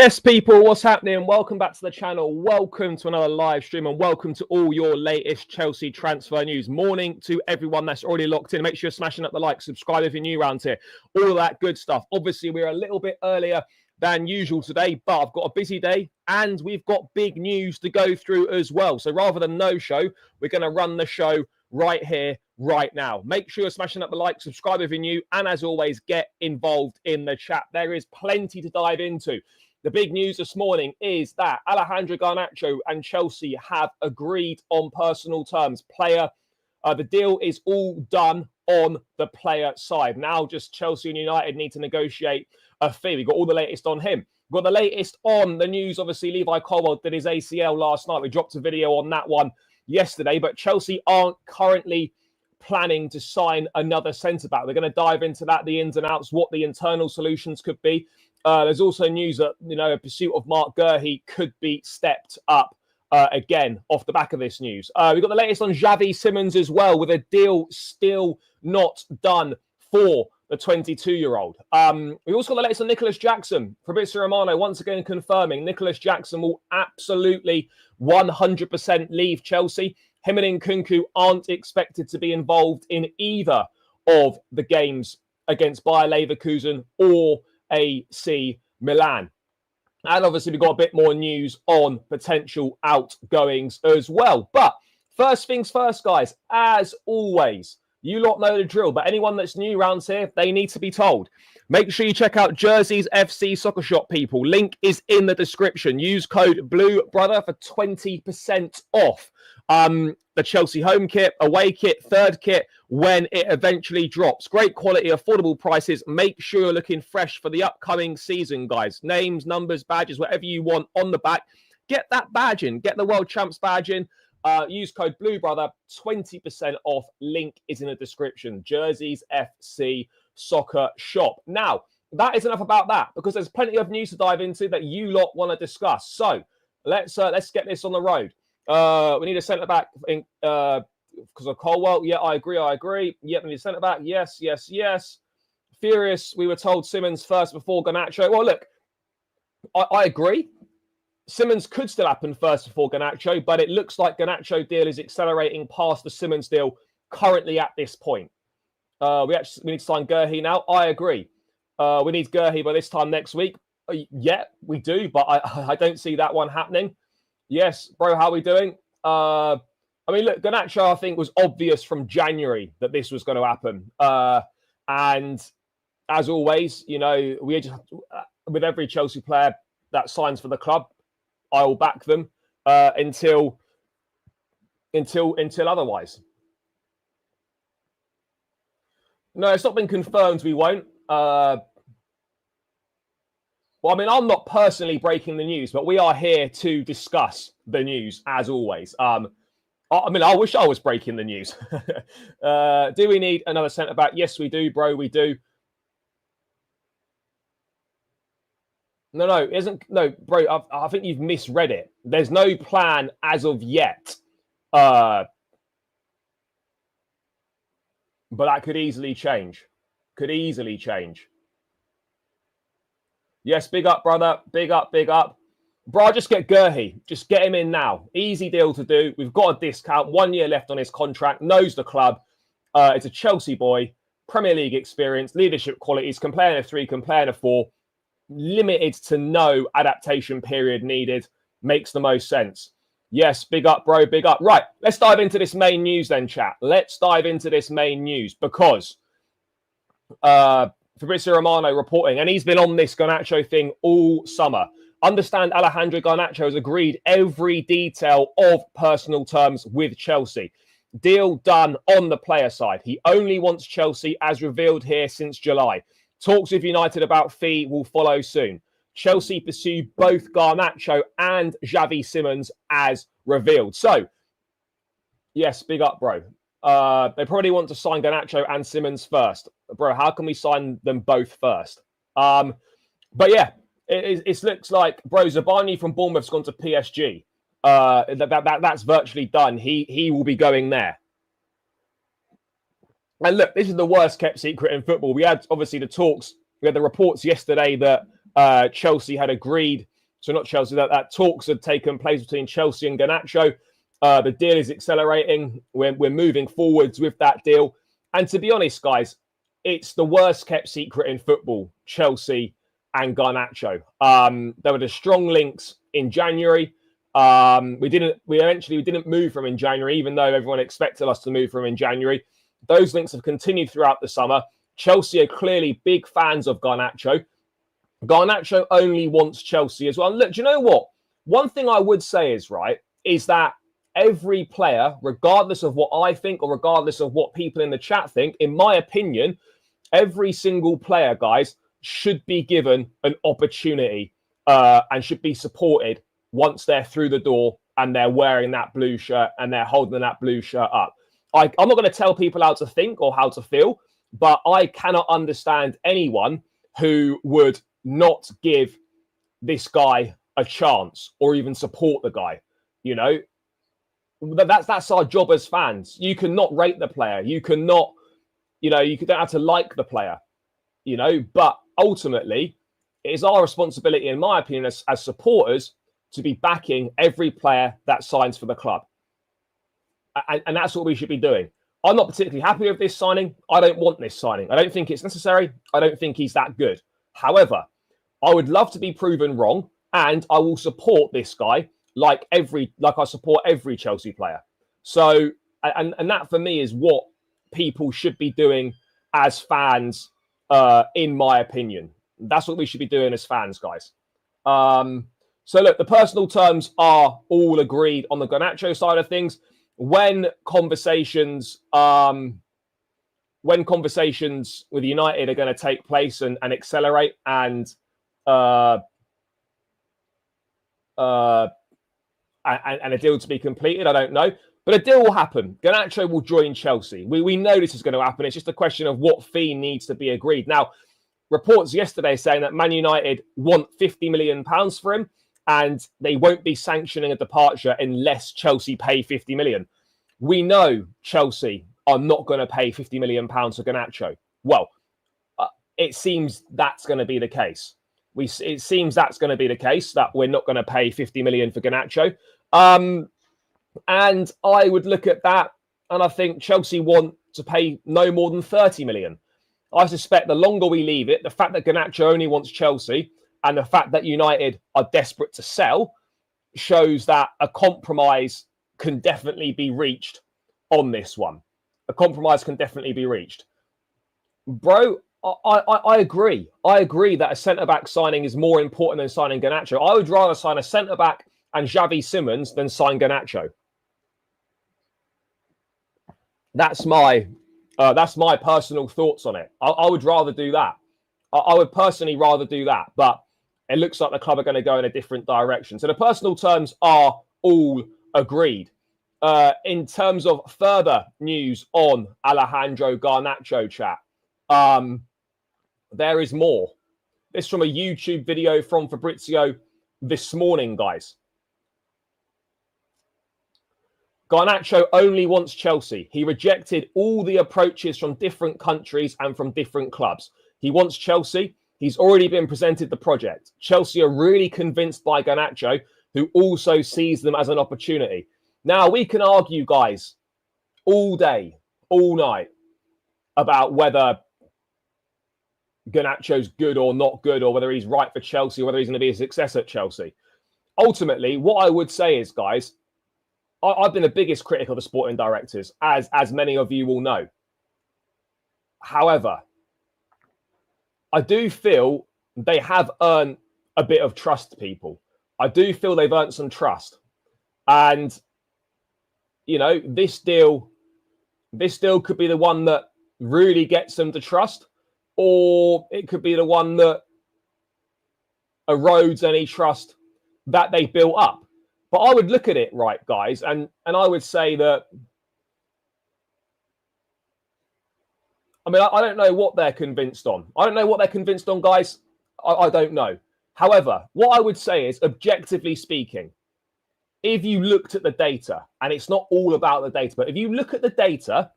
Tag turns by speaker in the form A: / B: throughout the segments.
A: Yes, people, what's happening? Welcome back to the channel. Welcome to another live stream and welcome to all your latest Chelsea transfer news. Morning to everyone that's already locked in. Make sure you're smashing up the like, subscribe if you're new around here. All of that good stuff. Obviously, we're a little bit earlier than usual today, but I've got a busy day and we've got big news to go through as well. So rather than no show, we're going to run the show right here, right now. Make sure you're smashing up the like, subscribe if you're new, and as always, get involved in the chat. There is plenty to dive into. The big news this morning is that Alejandro Garnacho and Chelsea have agreed on personal terms. The deal is all done on the player side. Now just Chelsea and United need to negotiate a fee. We've got all the latest on him. We've got the latest on the news. Obviously, Levi Colwill did his ACL last night. We dropped a video on that one yesterday, but Chelsea aren't currently planning to sign another centre-back. We're going to dive into that, the ins and outs, what the internal solutions could be. There's also news that, a pursuit of Mark Guehi could be stepped up again off the back of this news. We've got the latest on Xavi Simons as well, with a deal still not done for the 22-year-old. We also got the latest on Nicholas Jackson. Fabrizio Romano once again confirming Nicholas Jackson will absolutely 100% leave Chelsea. Him and Nkunku aren't expected to be involved in either of the games against Bayer Leverkusen or AC Milan. And obviously, we've got a bit more news on potential outgoings as well. But first things first, guys, as always, you lot know the drill, but anyone that's new around here, they need to be told. Make sure you check out Jerseys FC Soccer Shop, people. Link is in the description. Use code BLUEBROTHER for 20% off the Chelsea home kit, away kit, third kit, when it eventually drops. Great quality, affordable prices. Make sure you're looking fresh for the upcoming season, guys. Names, numbers, badges, whatever you want on the back. Get that badge in. Get the World Champs badge in. Use code BLUEBROTHER, 20% off. Link is in the description. Jerseys FC Soccer Shop. Now, that is enough about that, because there's plenty of news to dive into that you lot want to discuss. So let's get this on the road. We need a centre back because of Colwill. Yeah, I agree. Yep, we need a centre back. Yes. Furious. We were told Simons first before Garnacho. Well, look, I agree. Simons could still happen first before Garnacho, but it looks like Garnacho deal is accelerating past the Simons deal currently at this point. We need to sign Guehi now. I agree. We need Guehi by this time next week. Yeah, we do, but I don't see that one happening. Yes, bro, how are we doing? Look, Garnacho, I think, was obvious from January that this was going to happen. And as always, we just, with every Chelsea player that signs for the club, I will back them until otherwise. No, it's not been confirmed we won't. I'm not personally breaking the news, but we are here to discuss the news, as always. I wish I was breaking the news. Do we need another centre-back? Yes, we do, bro, we do. No, bro, I think you've misread it. There's no plan as of yet. But that could easily change. Yes, big up, brother. Big up. Bro, just get Guehi. Just get him in now. Easy deal to do. We've got a discount. 1 year left on his contract. Knows the club. It's a Chelsea boy. Premier League experience. Leadership qualities. Can play in a 3, can play in a 4. Limited to no adaptation period needed. Makes the most sense. Yes, big up, bro. Big up. Right, let's dive into this main news then, chat. Let's dive into this main news because Fabrizio Romano reporting, and he's been on this Garnacho thing all summer. Understand Alejandro Garnacho has agreed every detail of personal terms with Chelsea. Deal done on the player side. He only wants Chelsea, as revealed here since July. Talks with United about fee will follow soon. Chelsea pursue both Garnacho and Xavi Simons as revealed. So, yes, big up, bro. They probably want to sign Garnacho and Simons first. Bro, how can we sign them both first? But yeah, it looks like, bro, Zabani from Bournemouth's gone to PSG. That's virtually done. He will be going there. And look, this is the worst kept secret in football. We had, obviously, the talks. We had the reports yesterday that Chelsea had agreed So not Chelsea, that talks had taken place between Chelsea and Garnacho. The deal is accelerating. We're moving forwards with that deal. And to be honest, guys, it's the worst kept secret in football, Chelsea and Garnacho. There were the strong links in January. We didn't move from in January, even though everyone expected us to move from in January. Those links have continued throughout the summer. Chelsea are clearly big fans of Garnacho. Garnacho only wants Chelsea as well. And look, do you know what? One thing I would say is that every player, regardless of what I think or regardless of what people in the chat think, in my opinion, every single player, guys, should be given an opportunity and should be supported once they're through the door and they're wearing that blue shirt and they're holding that blue shirt up. I'm not going to tell people how to think or how to feel, but I cannot understand anyone who would not give this guy a chance or even support the guy. You know, that's our job as fans. You cannot rate the player. You cannot, you don't have to like the player, but ultimately it is our responsibility, in my opinion, as supporters, to be backing every player that signs for the club. And that's what we should be doing. I'm not particularly happy with this signing. I don't want this signing. I don't think it's necessary. I don't think he's that good. However, I would love to be proven wrong, and I will support this guy like I support every Chelsea player. So, and that for me is what people should be doing as fans, in my opinion. That's what we should be doing as fans, guys. So look, the personal terms are all agreed on the Garnacho side of things. When conversations with United are going to take place and accelerate and a deal to be completed, I don't know. But a deal will happen. Garnacho will join Chelsea. We know this is going to happen. It's just a question of what fee needs to be agreed. Now, reports yesterday saying that Man United want £50 million for him, and they won't be sanctioning a departure unless Chelsea pay 50 million. We know Chelsea are not going to pay 50 million pounds for Garnacho. Well, it seems that's going to be the case. It seems that's going to be the case, that we're not going to pay 50 million for Garnacho. And I would look at that and I think Chelsea want to pay no more than 30 million. I suspect the longer we leave it, the fact that Garnacho only wants Chelsea and the fact that United are desperate to sell shows that a compromise can definitely be reached on this one. A compromise can definitely be reached. Bro, I agree. I agree that a centre-back signing is more important than signing Garnacho. I would rather sign a centre-back and Xavi Simons than sign Garnacho. That's my personal thoughts on it. I would rather do that. I would personally rather do that, but it looks like the club are going to go in a different direction. So the personal terms are all agreed. In terms of further news on Alejandro Garnacho, chat, there is more. This from a YouTube video from Fabrizio this morning, guys. Garnacho only wants Chelsea. He rejected all the approaches from different countries and from different clubs. He wants Chelsea. He's already been presented the project. Chelsea are really convinced by Garnacho, who also sees them as an opportunity. Now, we can argue, guys, all day, all night, about whether Garnacho's good or not good, or whether he's right for Chelsea, or whether he's going to be a success at Chelsea. Ultimately, what I would say is, guys, I've been the biggest critic of the sporting directors, as many of you will know. However, I do feel they have earned a bit of trust, people. I do feel they've earned some trust. And, this deal could be the one that really gets them to trust, or it could be the one that erodes any trust that they built up. But I would look at it, right, guys, and I would say that, I don't know what they're convinced on. I don't know what they're convinced on, guys. I don't know. However, what I would say is, objectively speaking, if you looked at the data, and it's not all about the data, but if you look at the data,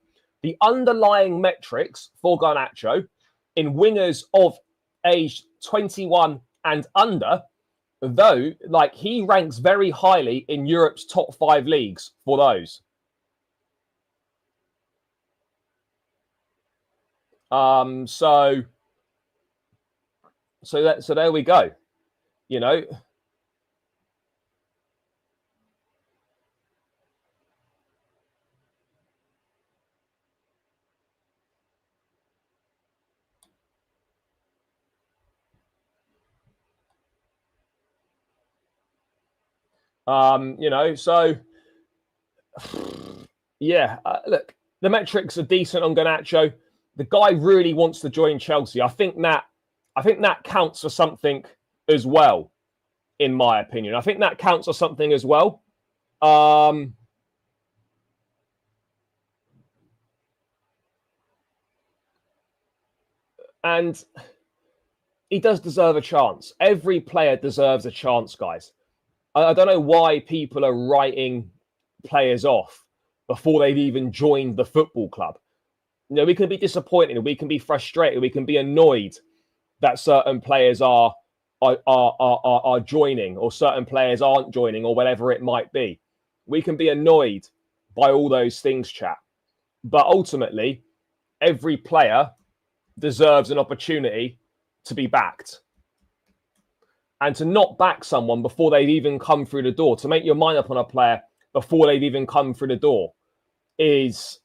A: the underlying metrics for Garnacho in wingers of age 21 and under, though, like, he ranks very highly in Europe's top 5 leagues for those. So there we go. You know, so yeah, look, the metrics are decent on Garnacho. The guy really wants to join Chelsea. I think that counts for something as well, in my opinion. I think that counts for something as well. And he does deserve a chance. Every player deserves a chance, guys. I don't know why people are writing players off before they've even joined the football club. You know, we can be disappointed, we can be frustrated, we can be annoyed that certain players are joining, or certain players aren't joining, or whatever it might be. We can be annoyed by all those things, chat. But ultimately, every player deserves an opportunity to be backed. And to not back someone before they've even come through the door, to make your mind up on a player before they've even come through the door, is,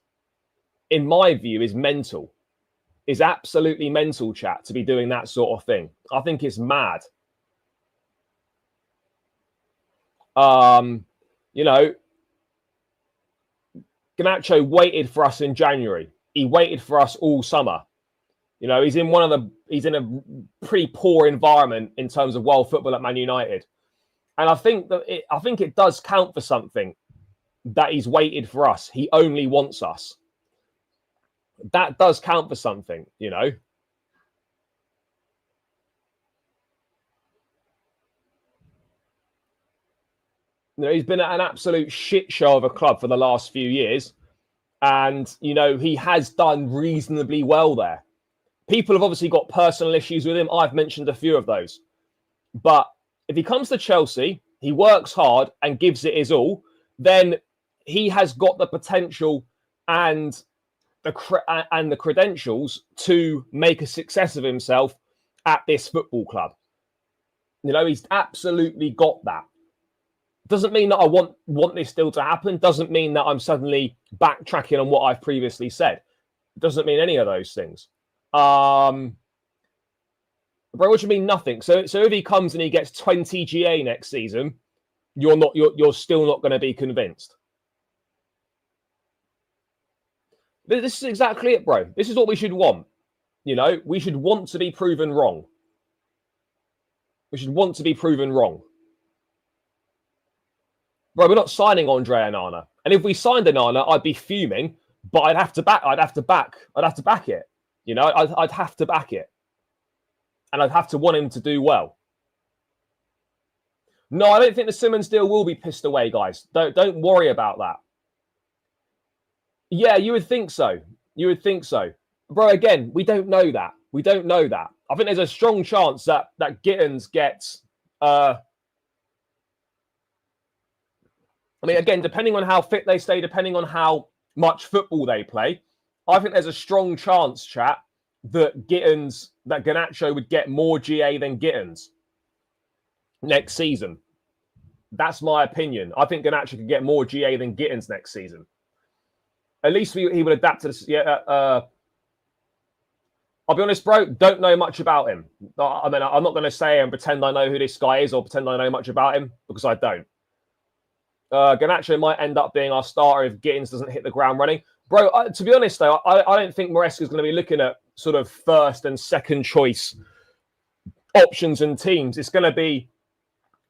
A: in my view, is mental. Is absolutely mental, chat, to be doing that sort of thing. I think it's mad. You know, Garnacho waited for us in January. He waited for us all summer. You know, he's in a pretty poor environment in terms of world football at Man United. And I think it does count for something that he's waited for us. He only wants us. That does count for something, you know. You know, he's been at an absolute shit show of a club for the last few years. And, you know, he has done reasonably well there. People have obviously got personal issues with him. I've mentioned a few of those. But if he comes to Chelsea, he works hard and gives it his all, then he has got the potential and the credentials to make a success of himself at this football club. You know, he's absolutely got that. Doesn't mean that I want this still to happen. Doesn't mean that I'm suddenly backtracking on what I've previously said. Doesn't mean any of those things. Bro, what do you mean nothing? So if he comes and he gets 20 GA next season, you're still not going to be convinced. This is exactly it, bro. This is what we should want. You know, we should want to be proven wrong. We should want to be proven wrong. Bro, we're not signing Andre Onana. And if we signed Onana, I'd be fuming, but I'd have to back it. You know, I'd have to back it. And I'd have to want him to do well. No, I don't think the Simons deal will be pissed away, guys. Don't worry about that. Yeah, you would think so. You would think so. Bro, again, we don't know that. We don't know that. I think there's a strong chance that Gittins gets... I mean, again, depending on how fit they stay, depending on how much football they play, I think there's a strong chance, chat, that Garnacho would get more GA than Gittins next season. That's my opinion. I think Garnacho could get more GA than Gittins next season. At least he would adapt to this. Yeah, I'll be honest, bro, don't know much about him. I mean, I'm not going to say and pretend I know who this guy is or pretend I know much about him, because I don't. Garnacho might end up being our starter if Gittins doesn't hit the ground running. Bro, to be honest, though, I don't think Maresca is going to be looking at sort of first and second choice options and teams. It's going to be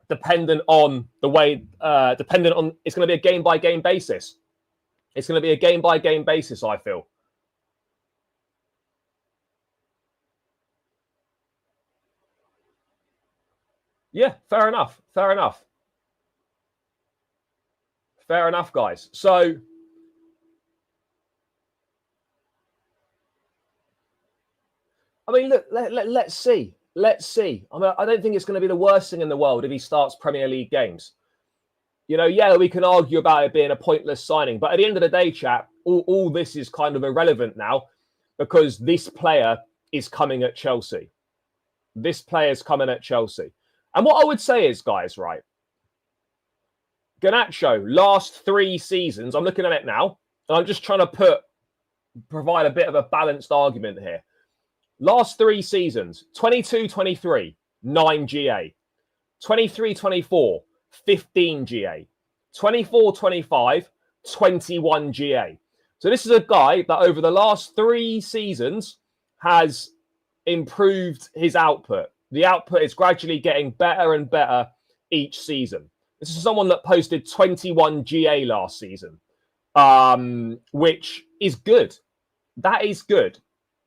A: dependent on the way, it's going to be a game-by-game basis. It's going to be a game-by-game basis, I feel. Yeah, fair enough. Fair enough. Fair enough, guys. So, I mean, look, let's see. let's see. I mean, I don't think it's going to be the worst thing in the world if he starts Premier League games. Yeah, we can argue about it being a pointless signing, but at the end of the day, chap, all this is kind of irrelevant now because this player is coming at Chelsea. This player is coming at Chelsea. And what I would say is, guys, right, Garnacho, last 3 seasons, I'm looking at it now, and I'm just trying to provide a bit of a balanced argument here. Last 3 seasons, 22-23, 9 GA. 23-24, 15 GA. 24-25, 21 GA. So this is a guy that over the last 3 seasons has improved his output. The output is gradually getting better and better each season. This is someone that posted 21 GA last season, which is good. That is good.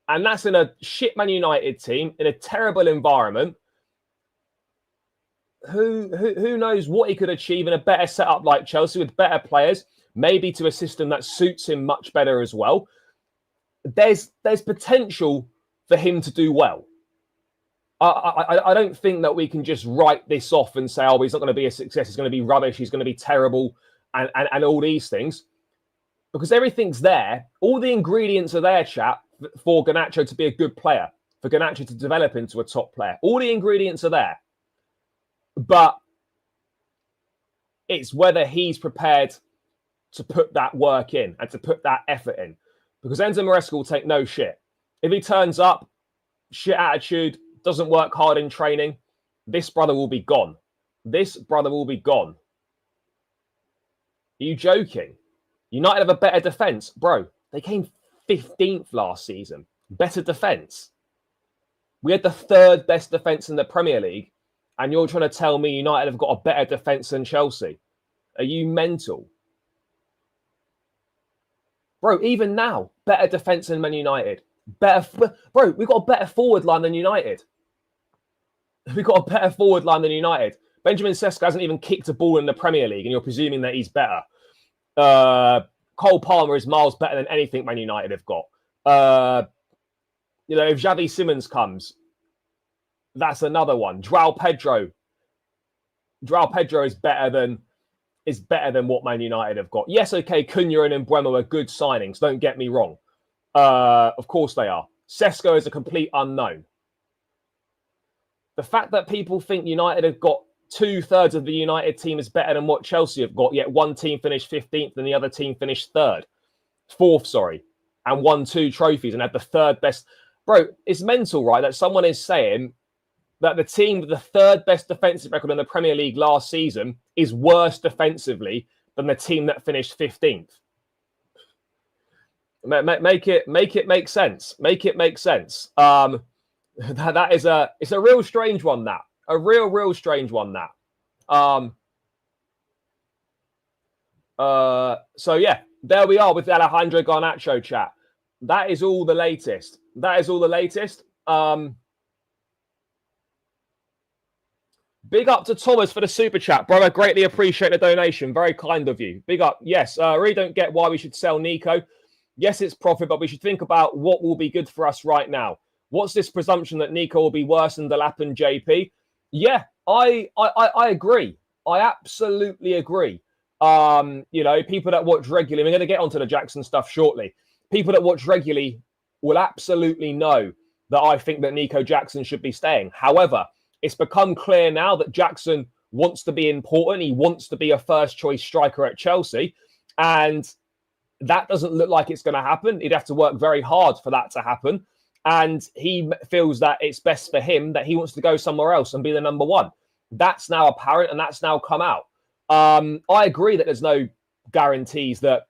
A: And that's in a shit Man United team, in a terrible environment. Who knows what he could achieve in a better setup like Chelsea with better players, maybe to a system that suits him much better as well. There's potential for him to do well. I don't think that we can just write this off and say, oh, he's not going to be a success. He's going to be rubbish. He's going to be terrible and all these things. Because everything's there. All the ingredients are there, chap, for Garnacho to be a good player, for Garnacho to develop into a top player. All the ingredients are there. But it's whether he's prepared to put that work in and to put that effort in. Because Enzo Maresca will take no shit. If he turns up, shit attitude, doesn't work hard in training, this brother will be gone. This brother will be gone. Are you joking? United have a better defence. Bro, they came 15th last season. Better defence. We had the 3rd best defence in the Premier League, and you're trying to tell me United have got a better defence than Chelsea. Are you mental? Bro, even now, better defence than Man United. Bro, we've got a better forward line than United. We've got a better forward line than United. Benjamin Sesko hasn't even kicked a ball in the Premier League, and you're presuming that he's better. Cole Palmer is miles better than anything Man United have got. If Xavi Simons comes, that's another one. João Pedro is better than what Man United have got. Yes, okay, Cunha and Mbeumo are good signings. Don't get me wrong. Of course they are. Sesko is a complete unknown. The fact that people think United have got 2/3 of the United team is better than what Chelsea have got, yet one team finished 15th and the other team finished 4th, and won 2 trophies and had the 3rd best. Bro, it's mental, right? That someone is saying that the team with the 3rd best defensive record in the Premier League last season is worse defensively than the team that finished 15th. Make it make sense. Make it make sense. It's a real strange one, that. A real strange one, that. So yeah, there we are with the Alejandro Garnacho chat. That is all the latest. Big up to Thomas for the super chat, brother. Greatly appreciate the donation. Very kind of you. Big up. Yes, I really don't get why we should sell Nico. Yes, it's profit, but we should think about what will be good for us right now. What's this presumption that Nico will be worse than Delap and JP? Yeah, I agree. I absolutely agree. People that watch regularly, we're going to get onto the Jackson stuff shortly. People that watch regularly will absolutely know that I think that Nico Jackson should be staying. However, it's become clear now that Jackson wants to be important. He wants to be a first choice striker at Chelsea. And that doesn't look like it's going to happen. He'd have to work very hard for that to happen. And he feels that it's best for him that he wants to go somewhere else and be the number 1. That's now apparent and that's now come out. I agree that there's no guarantees that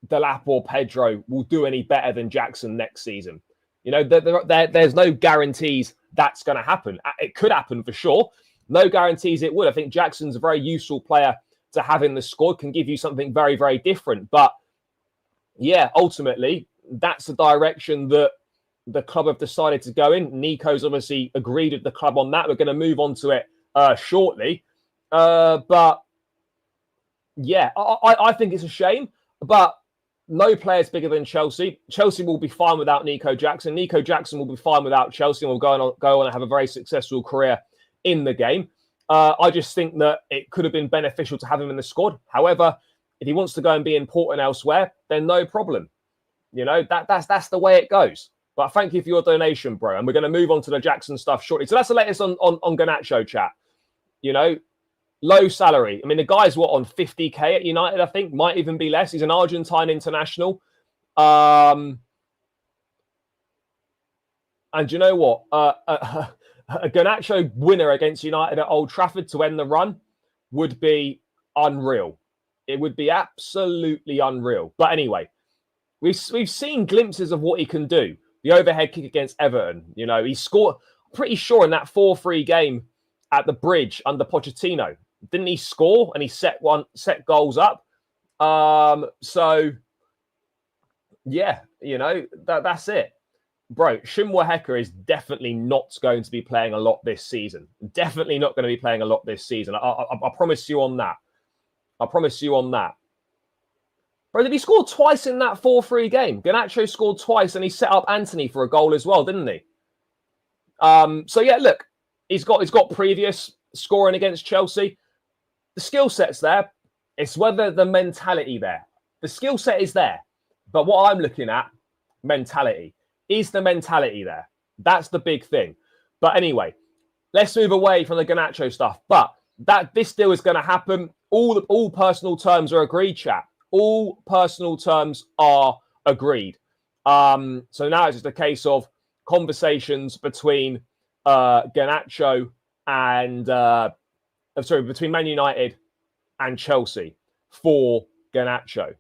A: Delap or Pedro will do any better than Jackson next season. There's no guarantees that's going to happen. It could happen for sure. No guarantees it would. I think Jackson's a very useful player to have in the squad, can give you something very, very different. But yeah, ultimately, that's the direction that the club have decided to go in. Nico's obviously agreed with the club on that. We're going to move on to it shortly. But yeah, I think it's a shame. But no player's bigger than Chelsea. Chelsea will be fine without Nico Jackson. Nico Jackson will be fine without Chelsea and will go on and have a very successful career in the game. I just think that it could have been beneficial to have him in the squad. However, if he wants to go and be important elsewhere, then no problem. You know, that's the way it goes. But thank you for your donation, bro. And we're going to move on to the Jackson stuff shortly. So that's the latest on Garnacho, chat. You know, low salary. I mean, the guy's on 50k at United, I think. Might even be less. He's an Argentine international. And you know what? A Garnacho winner against United at Old Trafford to end the run would be unreal. It would be absolutely unreal. But anyway, we've seen glimpses of what he can do. The overhead kick against Everton. You know, he scored, pretty sure, in that 4-3 game at the Bridge under Pochettino. Didn't he score? And he set goals up. So, yeah, you know, that's it. Bro, Shinwa is definitely not going to be playing a lot this season. Definitely not going to be playing a lot this season. I promise you on that. I promise you on that. Bro, did he score twice in that 4-3 game? Garnacho scored twice and he set up Anthony for a goal as well, didn't he? So, yeah, look, he's got previous scoring against Chelsea. The skill set's there. It's whether the mentality there. The skill set is there. But what I'm looking at, mentality. Is the mentality there? That's the big thing. But anyway, let's move away from the Garnacho stuff. But this deal is going to happen. All personal terms are agreed, chat. All personal terms are agreed. So now it's just a case of conversations between Garnacho and between Man United and Chelsea for Garnacho.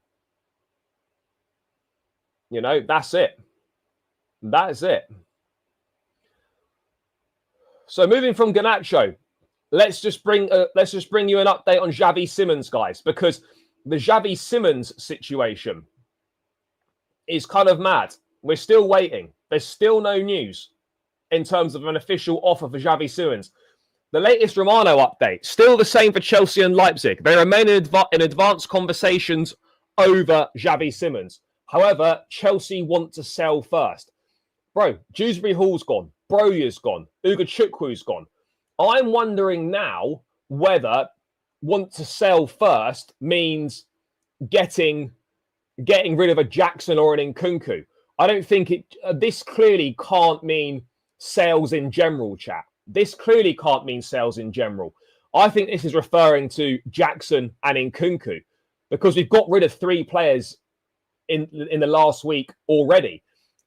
A: You know, that's it. That is it. So moving from Garnacho, let's just bring you an update on Xavi Simons, guys, because the Xavi Simons situation is kind of mad. We're still waiting. There's still no news in terms of an official offer for Xavi Simons. The latest Romano update, still the same for Chelsea and Leipzig. They remain in advanced conversations over Xavi Simons. However, Chelsea want to sell first. Bro, Dewsbury Hall's gone. Brolyer's gone. Ugochukwu's gone. I'm wondering now whether want to sell first means getting rid of a Jackson or an Nkunku. I don't think this clearly can't mean sales in general, chat. This clearly can't mean sales in general. I think this is referring to Jackson and Nkunku because we've got rid of 3 players in the last week already.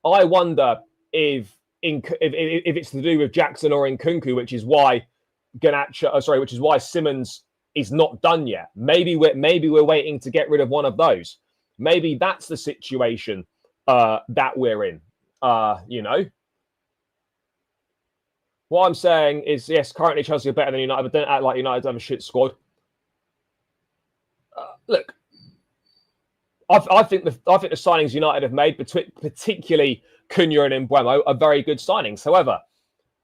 A: I wonder if it's to do with Jackson or Nkunku, which is why which is why Simons is not done yet. Maybe we're waiting to get rid of one of those. Maybe that's the situation that we're in. You know, what I'm saying is, yes, currently Chelsea are better than United, but don't act like United have a shit squad. Look, I think the signings United have made, particularly Cunha and Mbeumo, are very good signings. However,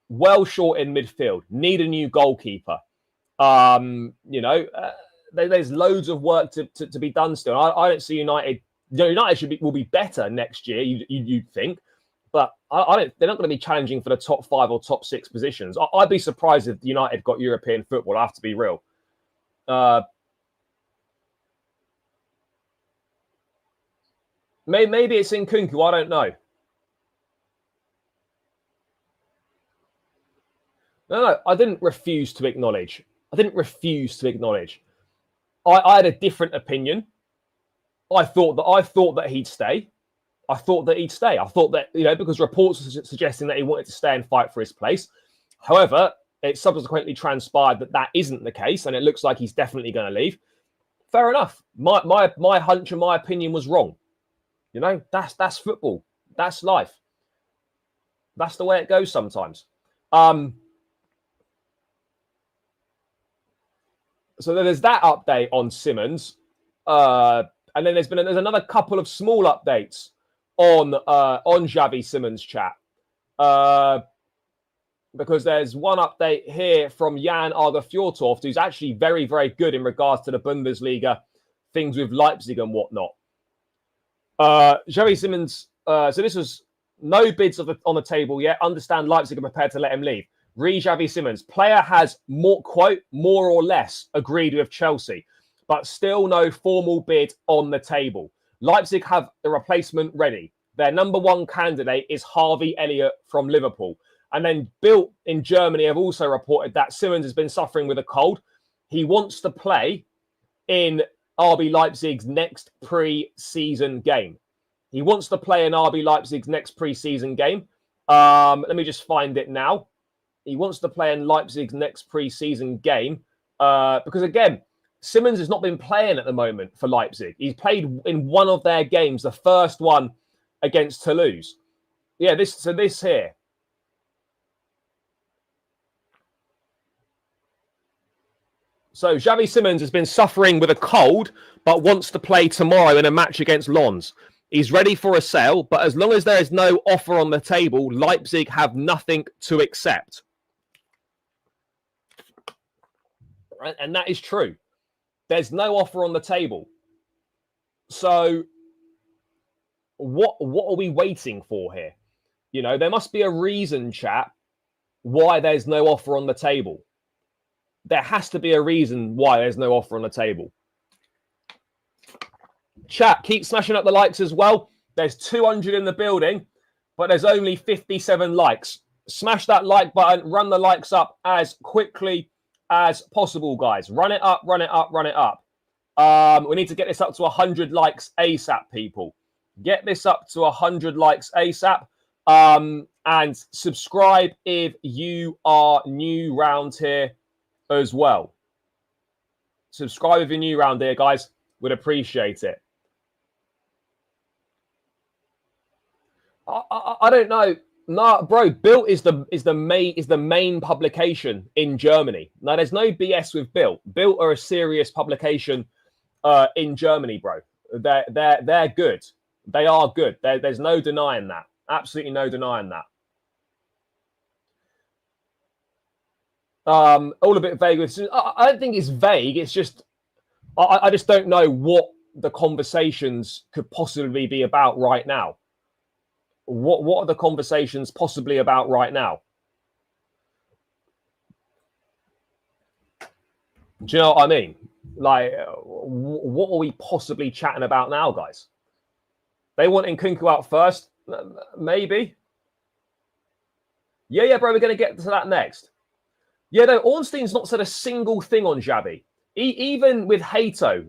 A: well short in midfield, need a new goalkeeper. You know, there's loads of work to be done still. I don't see United. You know, United will be better next year. You'd think, but they're not going to be challenging for the top 5 or top 6 positions. I'd be surprised if United got European football. I have to be real. Maybe it's Nkunku. I don't know. No, I didn't refuse to acknowledge. I had a different opinion. I thought that he'd stay. I thought that, you know, because reports were suggesting that he wanted to stay and fight for his place. However, it subsequently transpired that isn't the case, and it looks like he's definitely going to leave. Fair enough. My hunch and my opinion was wrong. You know, that's football. That's life. That's the way it goes sometimes. So there's that update on Simons. And then there's another couple of small updates on Xavi Simons, chat. Because there's one update here from Jan Arger-Fjortoft, who's actually very, very good in regards to the Bundesliga, things with Leipzig and whatnot. Xavi Simons. So this was no bids on the table yet. Understand Leipzig are prepared to let him leave. Xavi Simons. Player has more or less agreed with Chelsea, but still no formal bid on the table. Leipzig have the replacement ready. Their number one candidate is Harvey Elliott from Liverpool. And then Bild in Germany have also reported that Simons has been suffering with a cold. He wants to play in RB Leipzig's next pre-season game. He wants to play in RB Leipzig's next pre-season game. Let me just find it now. He wants to play in Leipzig's next pre-season game because, again, Simons has not been playing at the moment for Leipzig. He's played in one of their games, the first one against Toulouse. Yeah, this here. So Xavi Simons has been suffering with a cold, but wants to play tomorrow in a match against Lens. He's ready for a sale, but as long as there is no offer on the table, Leipzig have nothing to accept. And that is true. There's no offer on the table. So what are we waiting for here? You know, there must be a reason, chat, why there's no offer on the table. There has to be a reason why there's no offer on the table. Chat, keep smashing up the likes as well. There's 200 in the building, but there's only 57 likes. Smash that like button. Run the likes up as quickly as possible, guys. Run it up, run it up, run it up. We need to get this up to 100 likes ASAP, people. Get this up to 100 likes ASAP. And subscribe if you are new round here as well. Subscribe if you're new around here, guys. Would appreciate it. I don't know. No, bro. Bild is the main publication in Germany. Now, there's no BS with Bild. Bild are a serious publication in Germany, bro. They're good. They are good. There's no denying that. Absolutely no denying that. All a bit vague. I don't think it's vague. It's just I just don't know what the conversations could possibly be about right now. What are the conversations possibly about right now? Do you know what I mean? Like, what are we possibly chatting about now, guys? They want Nkunku out first? Maybe. Yeah, bro, we're going to get to that next. Yeah, no, Ornstein's not said a single thing on Xavi. Even with Hato,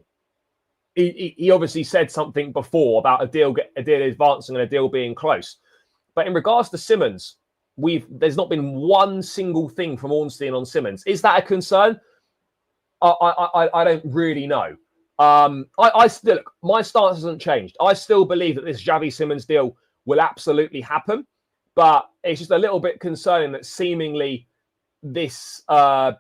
A: he obviously said something before about a deal advancing and a deal being close. But in regards to Simons, there's not been one single thing from Ornstein on Simons. Is that a concern? I don't really know. I still, my stance hasn't changed. I still believe that this Xavi Simons deal will absolutely happen, but it's just a little bit concerning that seemingly this Garnacho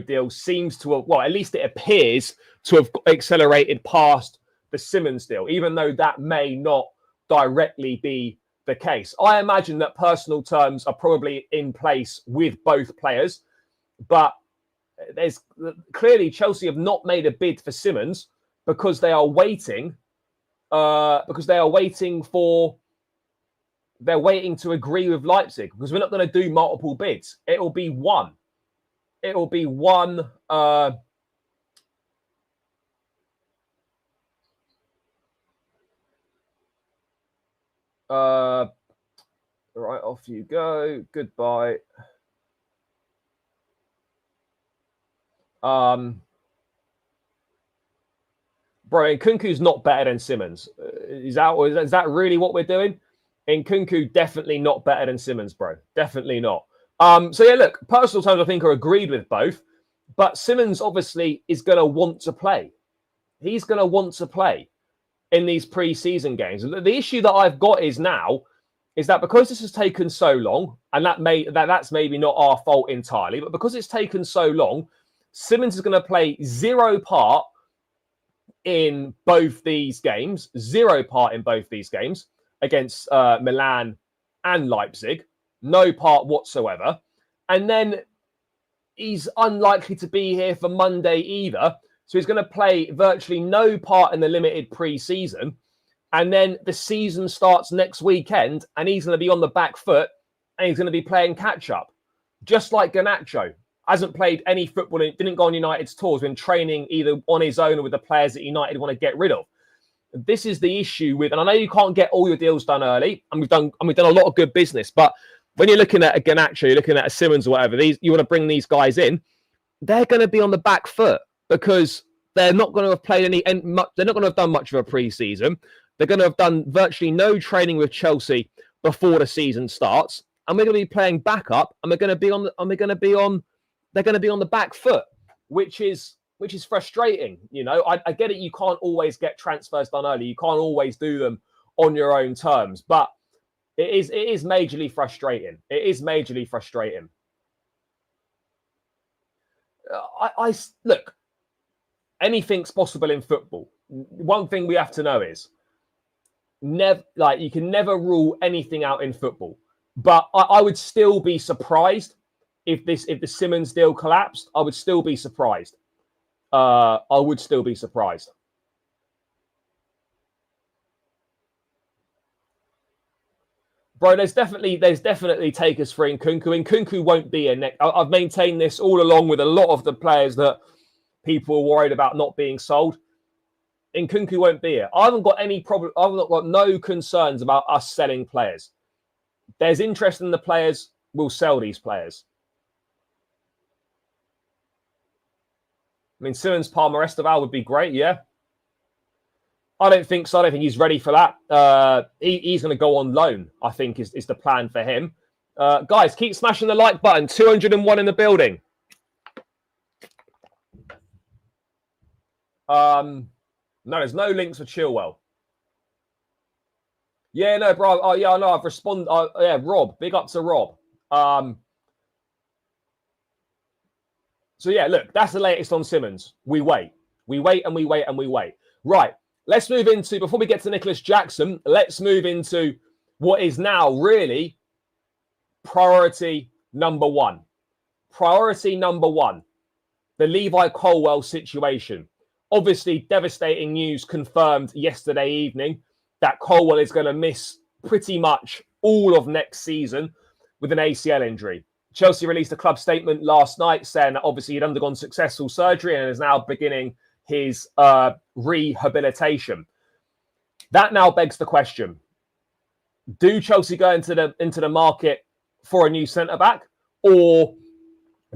A: deal seems to have, well, at least it appears to have accelerated past the Simons deal, even though that may not directly be the case. I imagine that personal terms are probably in place with both players, but there's clearly Chelsea have not made a bid for Simons because they are waiting. They're waiting to agree with Leipzig, because we're not going to do multiple bids. It'll be one. It'll be one. Right, off you go. Goodbye. Bro, Nkunku's not better than Simons. Is that really what we're doing? Nkunku definitely not better than Simons, bro. Definitely not. So yeah, look, personal terms I think are agreed with both, but Simons obviously is going to want to play. He's going to want to play in these pre-season games. The issue that I've got is that because this has taken so long, and that's maybe not our fault entirely, but because it's taken so long, Simons is going to play zero part in both these games, against Milan and Leipzig, no part whatsoever. And then he's unlikely to be here for Monday either. So he's going to play virtually no part in the limited pre-season. And then the season starts next weekend and he's going to be on the back foot and he's going to be playing catch up. Just like Garnacho. Hasn't played any football, didn't go on United's tours, been training either on his own or with the players that United want to get rid of. This is the issue with, and I know you can't get all your deals done early, and we've done a lot of good business, but when you're looking at a Garnacho, you're looking at a Simons or whatever, you want to bring these guys in, they're going to be on the back foot because they're not going to have played they're not going to have done much of a pre-season. They're going to have done virtually no training with Chelsea before the season starts, and we're going to be playing backup, and they're going to be on the back foot, which is frustrating. You know, I get it. You can't always get transfers done early. You can't always do them on your own terms, but it is majorly frustrating. It is majorly frustrating. Look, anything's possible in football. One thing we have to know is you can never rule anything out in football. But I would still be surprised if the Simons deal collapsed. I would still be surprised. I would still be surprised. Bro, there's definitely takers for Nkunku. Nkunku won't be a next. I've maintained this all along with a lot of the players that people are worried about not being sold. Nkunku won't be it. I haven't got any problem. I've got no concerns about us selling players. There's interest in the players. We'll sell these players. I mean, Simons, Palmer, Esteval would be great, yeah. I don't think so. I don't think he's ready for that. He's going to go on loan, I think, is the plan for him. Guys, keep smashing the like button. 201 in the building. No, there's no links for Chilwell. Yeah, no, bro. Oh, yeah, I know. I've responded. Yeah, Rob. Big up to Rob. So, yeah, look, that's the latest on Simons. We wait. We wait and we wait and we wait. Right. Let's move into, before we get to Nicholas Jackson, let's move into what is now really priority number one. Priority number one, the Levi Colwill situation. Obviously, devastating news confirmed yesterday evening that Colwill is going to miss pretty much all of next season with an ACL injury. Chelsea released a club statement last night saying that obviously he'd undergone successful surgery and is now beginning his rehabilitation. That now begs the question: do Chelsea go into the market for a new centre-back, or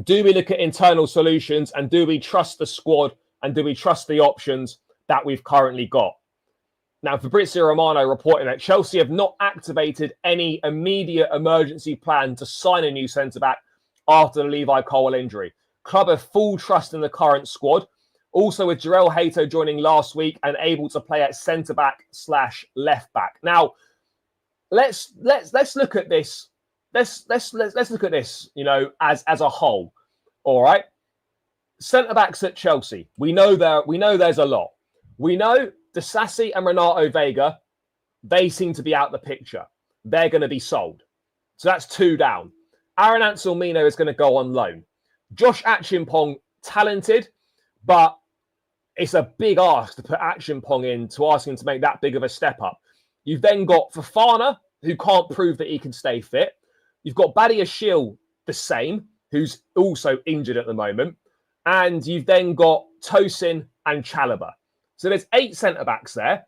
A: do we look at internal solutions and do we trust the squad and do we trust the options that we've currently got? Now, Fabrizio Romano reporting that Chelsea have not activated any immediate emergency plan to sign a new centre-back after the Levi Colwill injury. Club have full trust in the current squad. Also, with Jarell Hato joining last week and able to play at centre-back / left-back. Now, let's look at this. Let's look at this, you know, as a whole. All right. Centre-backs at Chelsea. We know there's a lot. We know Disasi and Renato Vega, they seem to be out the picture. They're going to be sold. So that's 2 down. Aaron Anselmino is going to go on loan. Josh Achimpong, talented, but it's a big ask to put Achimpong in to ask him to make that big of a step up. You've then got Fofana, who can't prove that he can stay fit. You've got Badiashile, the same, who's also injured at the moment. And you've then got Tosin and Chalobah. So there's 8 centre-backs there.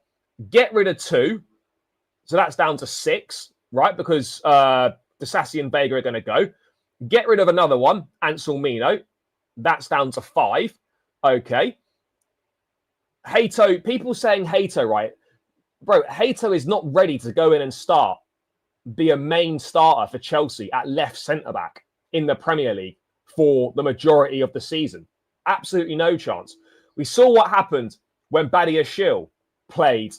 A: Get rid of 2. So that's down to 6, right? Because Disasi and Vega are going to go. Get rid of another one, Anselmino. That's down to 5. Okay. Hato, people saying Hato, right? Bro, Hato is not ready to go in and be a main starter for Chelsea at left centre-back in the Premier League for the majority of the season. Absolutely no chance. We saw what happened when Badiashile played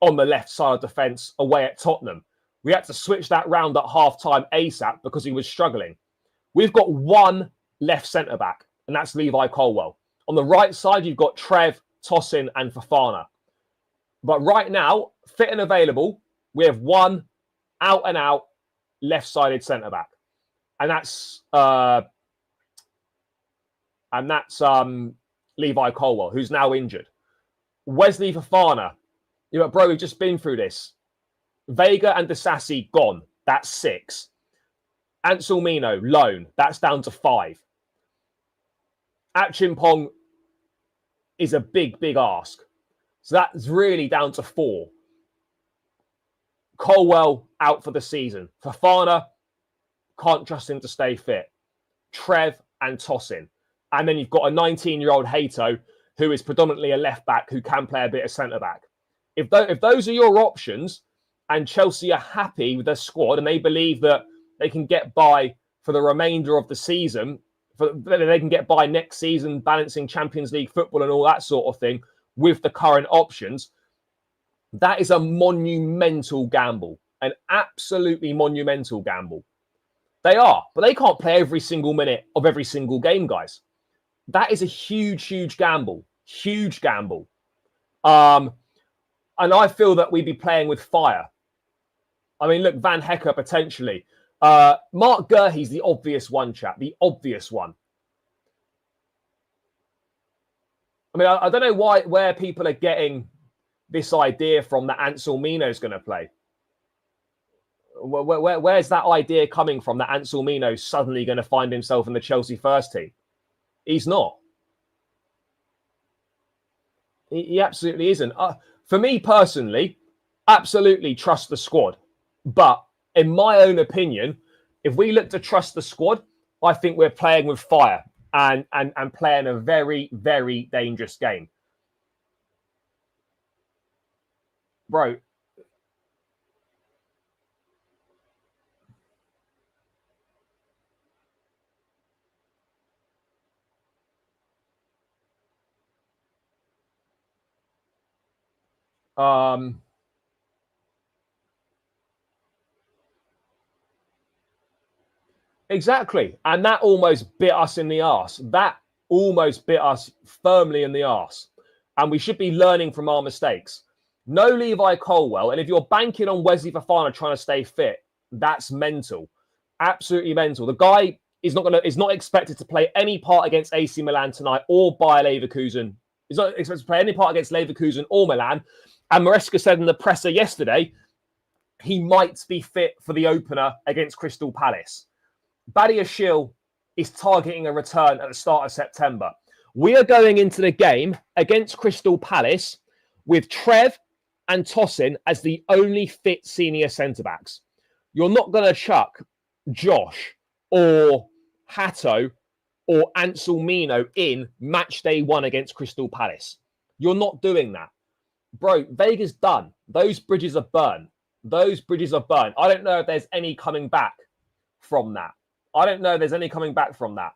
A: on the left side of defence away at Tottenham. We had to switch that round at half-time ASAP because he was struggling. We've got one left centre-back, and that's Levi Colwill. On the right side, you've got Trev, Tosin, and Fofana. But right now, fit and available, we have one out-and-out left-sided centre-back. And that's Levi Colwill, who's now injured. Wesley Fofana, You know, bro, we've just been through this. Vega and Disasi gone. That's 6. Anselmino, loan. That's down to 5. Achimpong is a big, big ask. So that's really down to 4. Colwill out for the season. Fofana, can't trust him to stay fit. Trev and Tosin. And then you've got a 19-year-old Hato who is predominantly a left-back who can play a bit of centre-back. If those are your options and Chelsea are happy with their squad and they believe that they can get by for the remainder of the season, they can get by next season, balancing Champions League football and all that sort of thing with the current options, that is a monumental gamble, an absolutely monumental gamble. They are, but they can't play every single minute of every single game, guys. That is a huge, huge gamble. Huge gamble. And I feel that we'd be playing with fire. I mean, look, Van Hecker potentially. Mark Guehi's the obvious one, chap. The obvious one. I mean, I don't know where people are getting this idea from that Anselmino's going to play. Where's that idea coming from that Anselmino's suddenly going to find himself in the Chelsea first team? He's not. He absolutely isn't. For me personally, absolutely trust the squad. But in my own opinion, if we look to trust the squad, I think we're playing with fire and playing a very, very dangerous game. Bro. Exactly. And that almost bit us in the arse. That almost bit us firmly in the arse. And we should be learning from our mistakes. No Levi Colwill. And if you're banking on Wesley Fofana trying to stay fit, that's mental. Absolutely mental. The guy is not expected to play any part against AC Milan tonight or Bayer Leverkusen. He's not expected to play any part against Leverkusen or Milan. And Maresca said in the presser yesterday, he might be fit for the opener against Crystal Palace. Badiashile is targeting a return at the start of September. We are going into the game against Crystal Palace with Trev and Tosin as the only fit senior centre-backs. You're not going to chuck Josh or Hato or Anselmino in match day 1 against Crystal Palace. You're not doing that. Bro, Vega's done. Those bridges are burned. Those bridges are burned. I don't know if there's any coming back from that. I don't know if there's any coming back from that.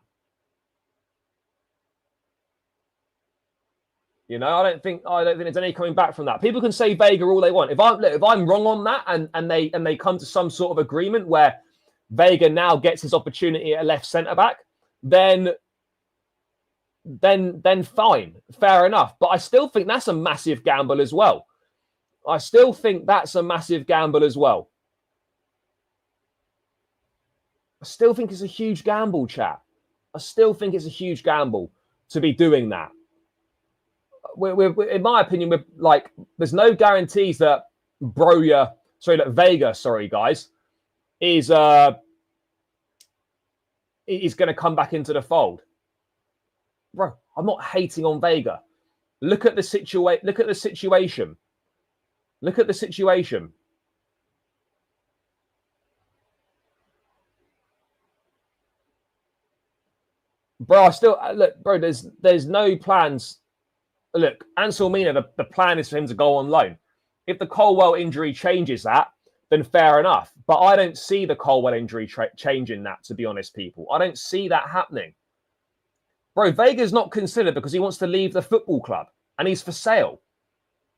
A: You know, I don't think there's any coming back from that. People can say Vega all they want. If I'm wrong on that and they come to some sort of agreement where Vega now gets his opportunity at left centre back, then fine, fair enough. But I still think that's a massive gamble as well. I still think that's a massive gamble as well. I still think it's a huge gamble, chat. I still think it's a huge gamble to be doing that. In my opinion, we're like, there's no guarantees that Vega, guys, is going to come back into the fold. Bro, I'm not hating on Vega. Look at the situation. Look at the situation. Look at the situation. Bro, there's no plans. Look, Anselmino, the plan is for him to go on loan. If the Colwill injury changes that, then fair enough. But I don't see the Colwill injury changing that, to be honest, people. I don't see that happening. Bro, Vega's not considered because he wants to leave the football club and he's for sale.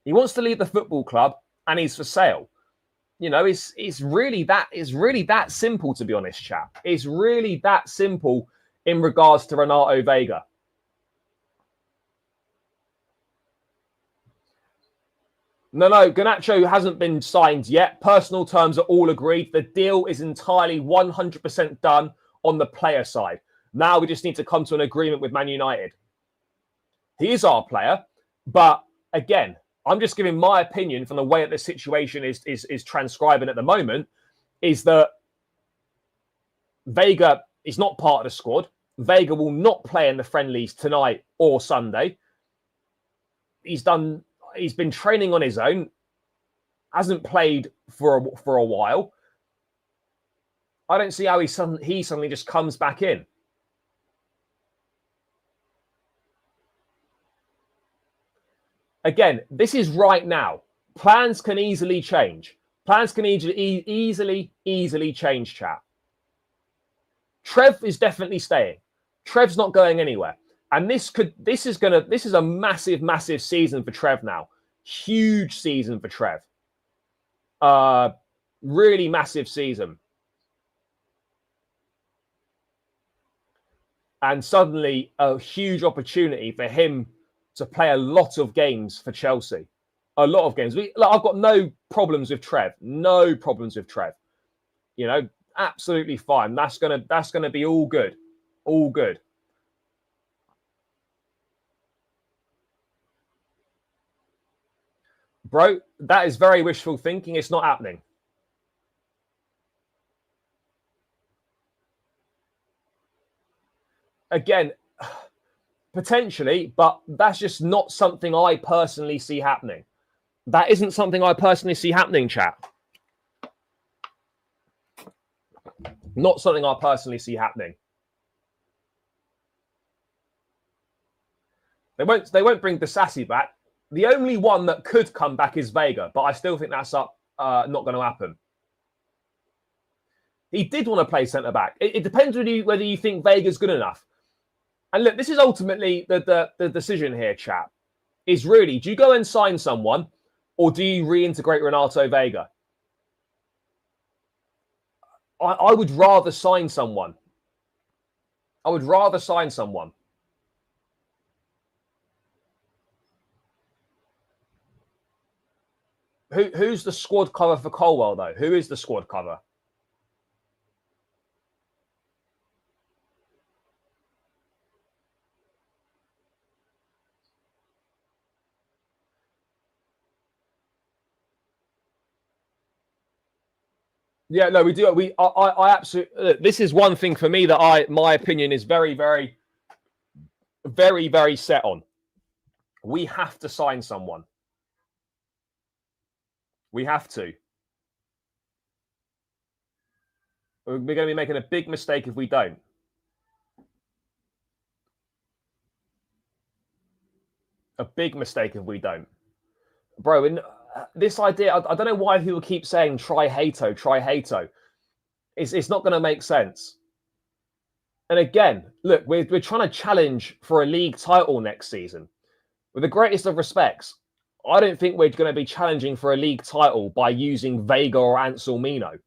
A: He wants to leave the football club and he's for sale. You know, it's really that simple, to be honest, chap. It's really that simple in regards to Renato Vega. No, Garnacho hasn't been signed yet. Personal terms are all agreed. The deal is entirely 100% done on the player side. Now we just need to come to an agreement with Man United. He is our player, but again, I'm just giving my opinion from the way that the situation is transcribing at the moment, is that Vega is not part of the squad. Vega will not play in the friendlies tonight or Sunday. He's been training on his own, hasn't played for a while. I don't see how he suddenly just comes back in. Again, this is right now. Plans can easily change. Plans can easily change, chat. Trev is definitely staying. Trev's not going anywhere. And this is a massive season for Trev now. Huge season for Trev. Really massive season. And suddenly a huge opportunity for him to play a lot of games for Chelsea. A lot of games. I've got no problems with Trev. No problems with Trev. You know, absolutely fine. That's gonna be all good. All good. Bro, that is very wishful thinking. It's not happening. Again, potentially, but that's just not something I personally see happening. That isn't something I personally see happening, chat. Not something I personally see happening. They won't bring Disasi back. The only one that could come back is Vega, but I still think that's not going to happen. He did want to play centre back. It depends whether you think Vega's good enough. And look, this is ultimately the decision here, chap. Is really, do you go and sign someone, or do you reintegrate Renato Vega? I would rather sign someone. I would rather sign someone. Who's the squad cover for Colwill, though? Who is the squad cover? Yeah, no, we do. I absolutely. This is one thing for me that my opinion is very set on. We have to sign someone. We have to. We're going to be making a big mistake if we don't. A big mistake if we don't. Bro, and this idea, I don't know why people keep saying try Hato. It's not going to make sense. And again, look, we're trying to challenge for a league title next season. With the greatest of respects, I don't think we're going to be challenging for a league title by using Vega or Anselmino.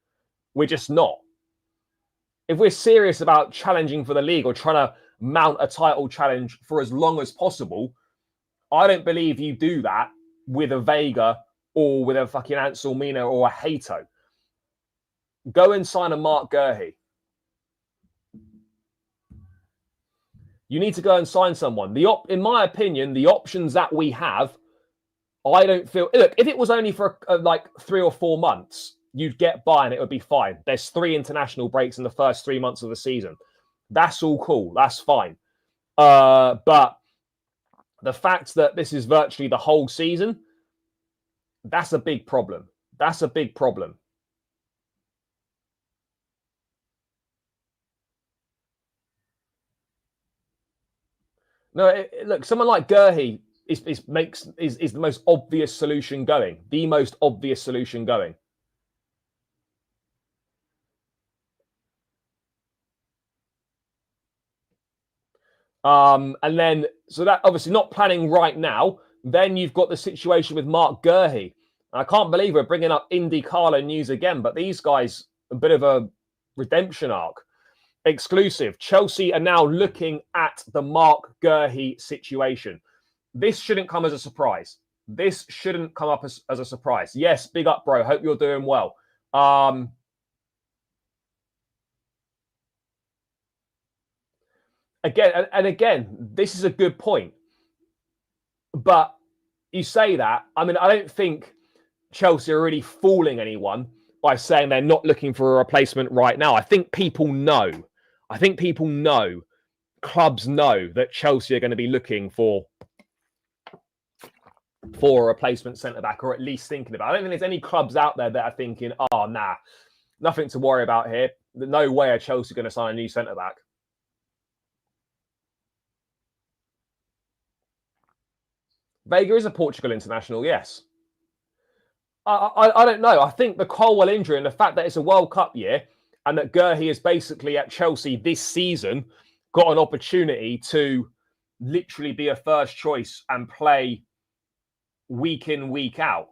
A: We're just not. If we're serious about challenging for the league or trying to mount a title challenge for as long as possible, I don't believe you do that with a Vega or with a fucking Anselmino or a Hato. Go and sign a Mark Guehi. You need to go and sign someone. In my opinion, the options that we have, I don't feel... Look, if it was only for like 3 or 4 months, you'd get by and it would be fine. There's 3 international breaks in the first 3 months of the season. That's all cool. That's fine. But the fact that this is virtually the whole season, that's a big problem. That's a big problem. No, look, someone like Guehi is the most obvious solution going. The most obvious solution going. And then, so that obviously not planning right now. Then you've got the situation with Mark Guehi. I can't believe we're bringing up Indy Carlo news again, but these guys, a bit of a redemption arc. Exclusive. Chelsea are now looking at the Mark Guehi situation. This shouldn't come as a surprise. This shouldn't come up as a surprise. Yes, big up, bro. Hope you're doing well. Again, this is a good point. But you say that. I mean, I don't think Chelsea are really fooling anyone by saying they're not looking for a replacement right now. I think people know. I think people know, clubs know that Chelsea are going to be looking for a replacement centre-back, or at least thinking about it. I don't think there's any clubs out there that are thinking, oh, nah, nothing to worry about here. No way are Chelsea going to sign a new centre-back. Vega is a Portugal international, yes. I don't know. I think the Colwill injury and the fact that it's a World Cup year and that Guehi is basically at Chelsea this season got an opportunity to literally be a first choice and play week in, week out.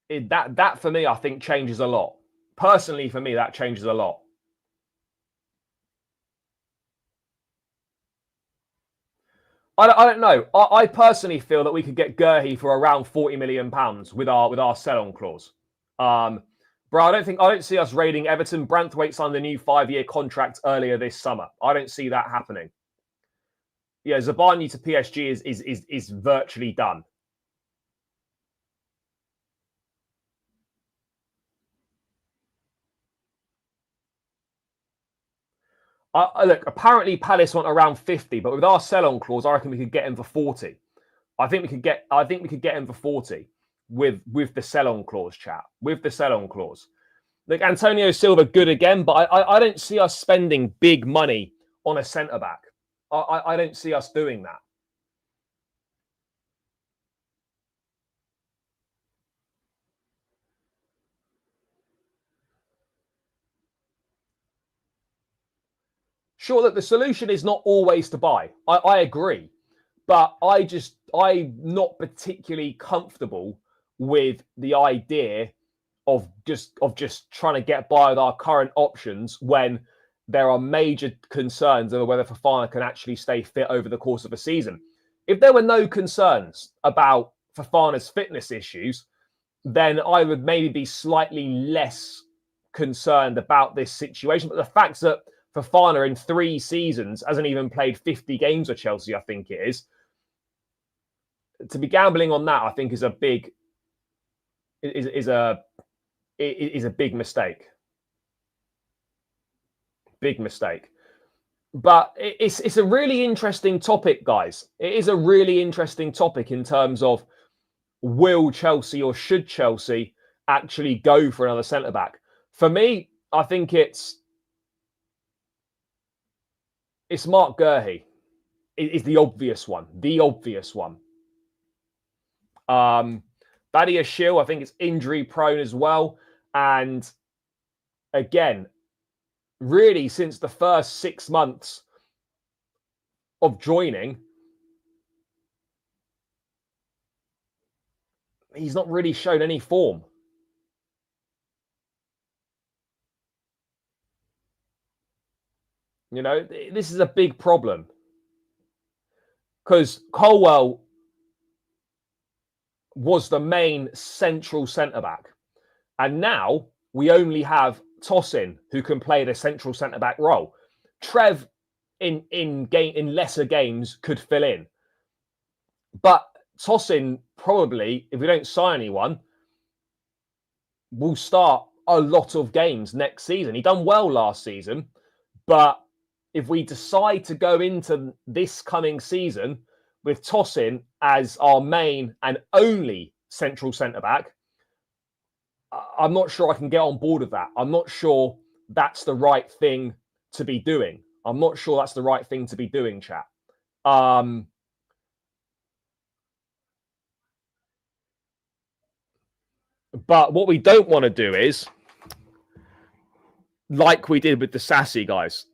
A: That for me, I think changes a lot. Personally, for me, that changes a lot. I don't know. I personally feel that we could get Guehi for around £40 million with our sell-on clause. Bro, I don't see us raiding Everton. Branthwaite signed a new 5-year contract earlier this summer. I don't see that happening. Yeah, Zabani to PSG is virtually done. Look, apparently Palace want around 50, but with our sell-on clause, I reckon we could get him for 40. I think we could get him for 40 with the sell-on clause, chat. With the sell-on clause. Look, Antonio Silva, good again, but I don't see us spending big money on a centre-back. I don't see us doing that. Sure, that the solution is not always to buy. I agree. But I'm not particularly comfortable with the idea of just trying to get by with our current options when there are major concerns over whether Fofana can actually stay fit over the course of a season. If there were no concerns about Fofana's fitness issues, then I would maybe be slightly less concerned about this situation. But the fact that Fofana in 3 seasons hasn't even played 50 games with Chelsea, I think it is, to be gambling on that, I think is a big big mistake. Big mistake. But it's a really interesting topic, guys. It is a really interesting topic in terms of will Chelsea or should Chelsea actually go for another centre-back? For me, I think it's Mark Guehi. Is the obvious one. The obvious one. Badia Shill, I think it's injury prone as well. And again, really since the first 6 months of joining, he's not really shown any form. You know, this is a big problem. Because Colwill was the main central centre-back. And now we only have Tosin, who can play the central centre-back role. Trev, in lesser games, could fill in. But Tosin probably, if we don't sign anyone, will start a lot of games next season. He done well last season, but if we decide to go into this coming season with Tosin as our main and only central centre-back, I'm not sure I can get on board with that. I'm not sure that's the right thing to be doing. I'm not sure that's the right thing to be doing, chat. But what we don't want to do is, like we did with the Sassy guys,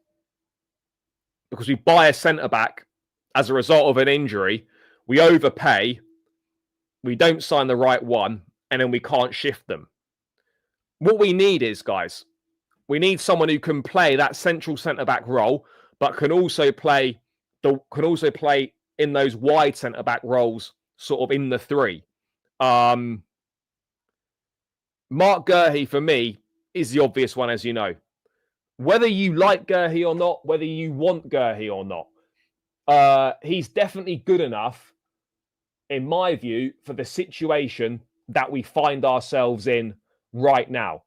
A: because we buy a centre-back as a result of an injury, we overpay, we don't sign the right one, and then we can't shift them. What we need is, guys, we need someone who can play that central centre-back role, but can also play in those wide centre-back roles, sort of in the 3. Mark Guehi, for me, is the obvious one, as you know. Whether you like Guehi or not, whether you want Guehi or not, He's definitely good enough, in my view, for the situation that we find ourselves in right now.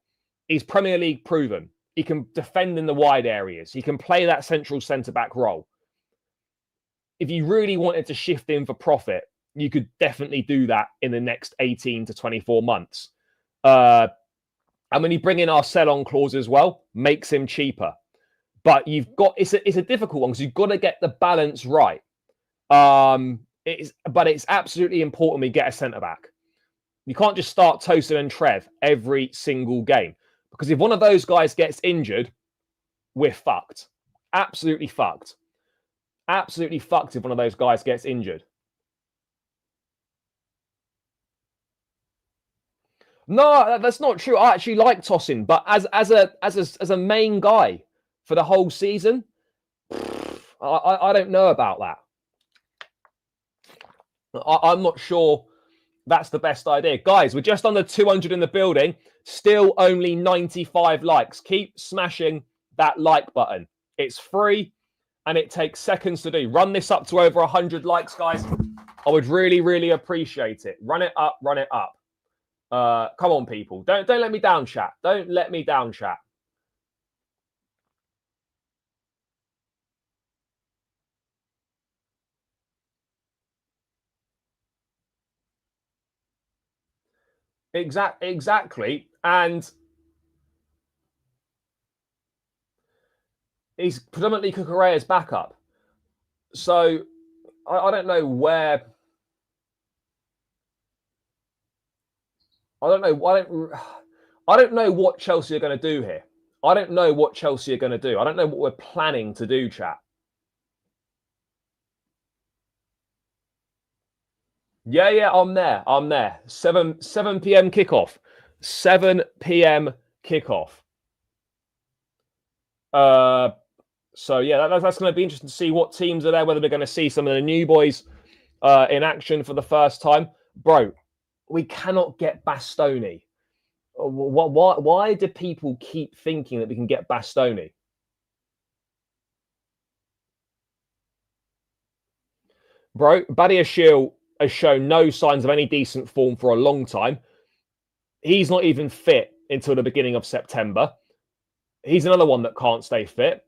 A: He's Premier League proven. He can defend in the wide areas. He can play that central centre-back role. If you really wanted to shift in for profit, you could definitely do that in the next 18 to 24 months. And when you bring in our sell-on clause as well, makes him cheaper. But it's a difficult one because you've got to get the balance right. But it's absolutely important we get a centre-back. You can't just start Tosin and Trev every single game. Because if one of those guys gets injured, we're fucked. Absolutely fucked. Absolutely fucked if one of those guys gets injured. No, that's not true. I actually like Tosin, but as a main guy for the whole season, I don't know about that. I'm not sure that's the best idea. Guys, we're just under 200 in the building. Still only 95 likes. Keep smashing that like button. It's free and it takes seconds to do. Run this up to over 100 likes, guys. I would really, really appreciate it. Run it up, run it up. Come on, people. Don't let me down, chat. Don't let me down, chat. Exactly. And he's predominantly Cucurella's backup. So I don't know where. I don't know what Chelsea are going to do here. I don't know what Chelsea are going to do. I don't know what we're planning to do, chat. Yeah, I'm there. 7 p.m. kickoff. 7 p.m. kickoff. So yeah, that's going to be interesting to see what teams are there, whether they're going to see some of the new boys in action for the first time. Bro, we cannot get Bastoni. Why do people keep thinking that we can get Bastoni? Bro, Badiashile has shown no signs of any decent form for a long time. He's not even fit until the beginning of September. He's another one that can't stay fit.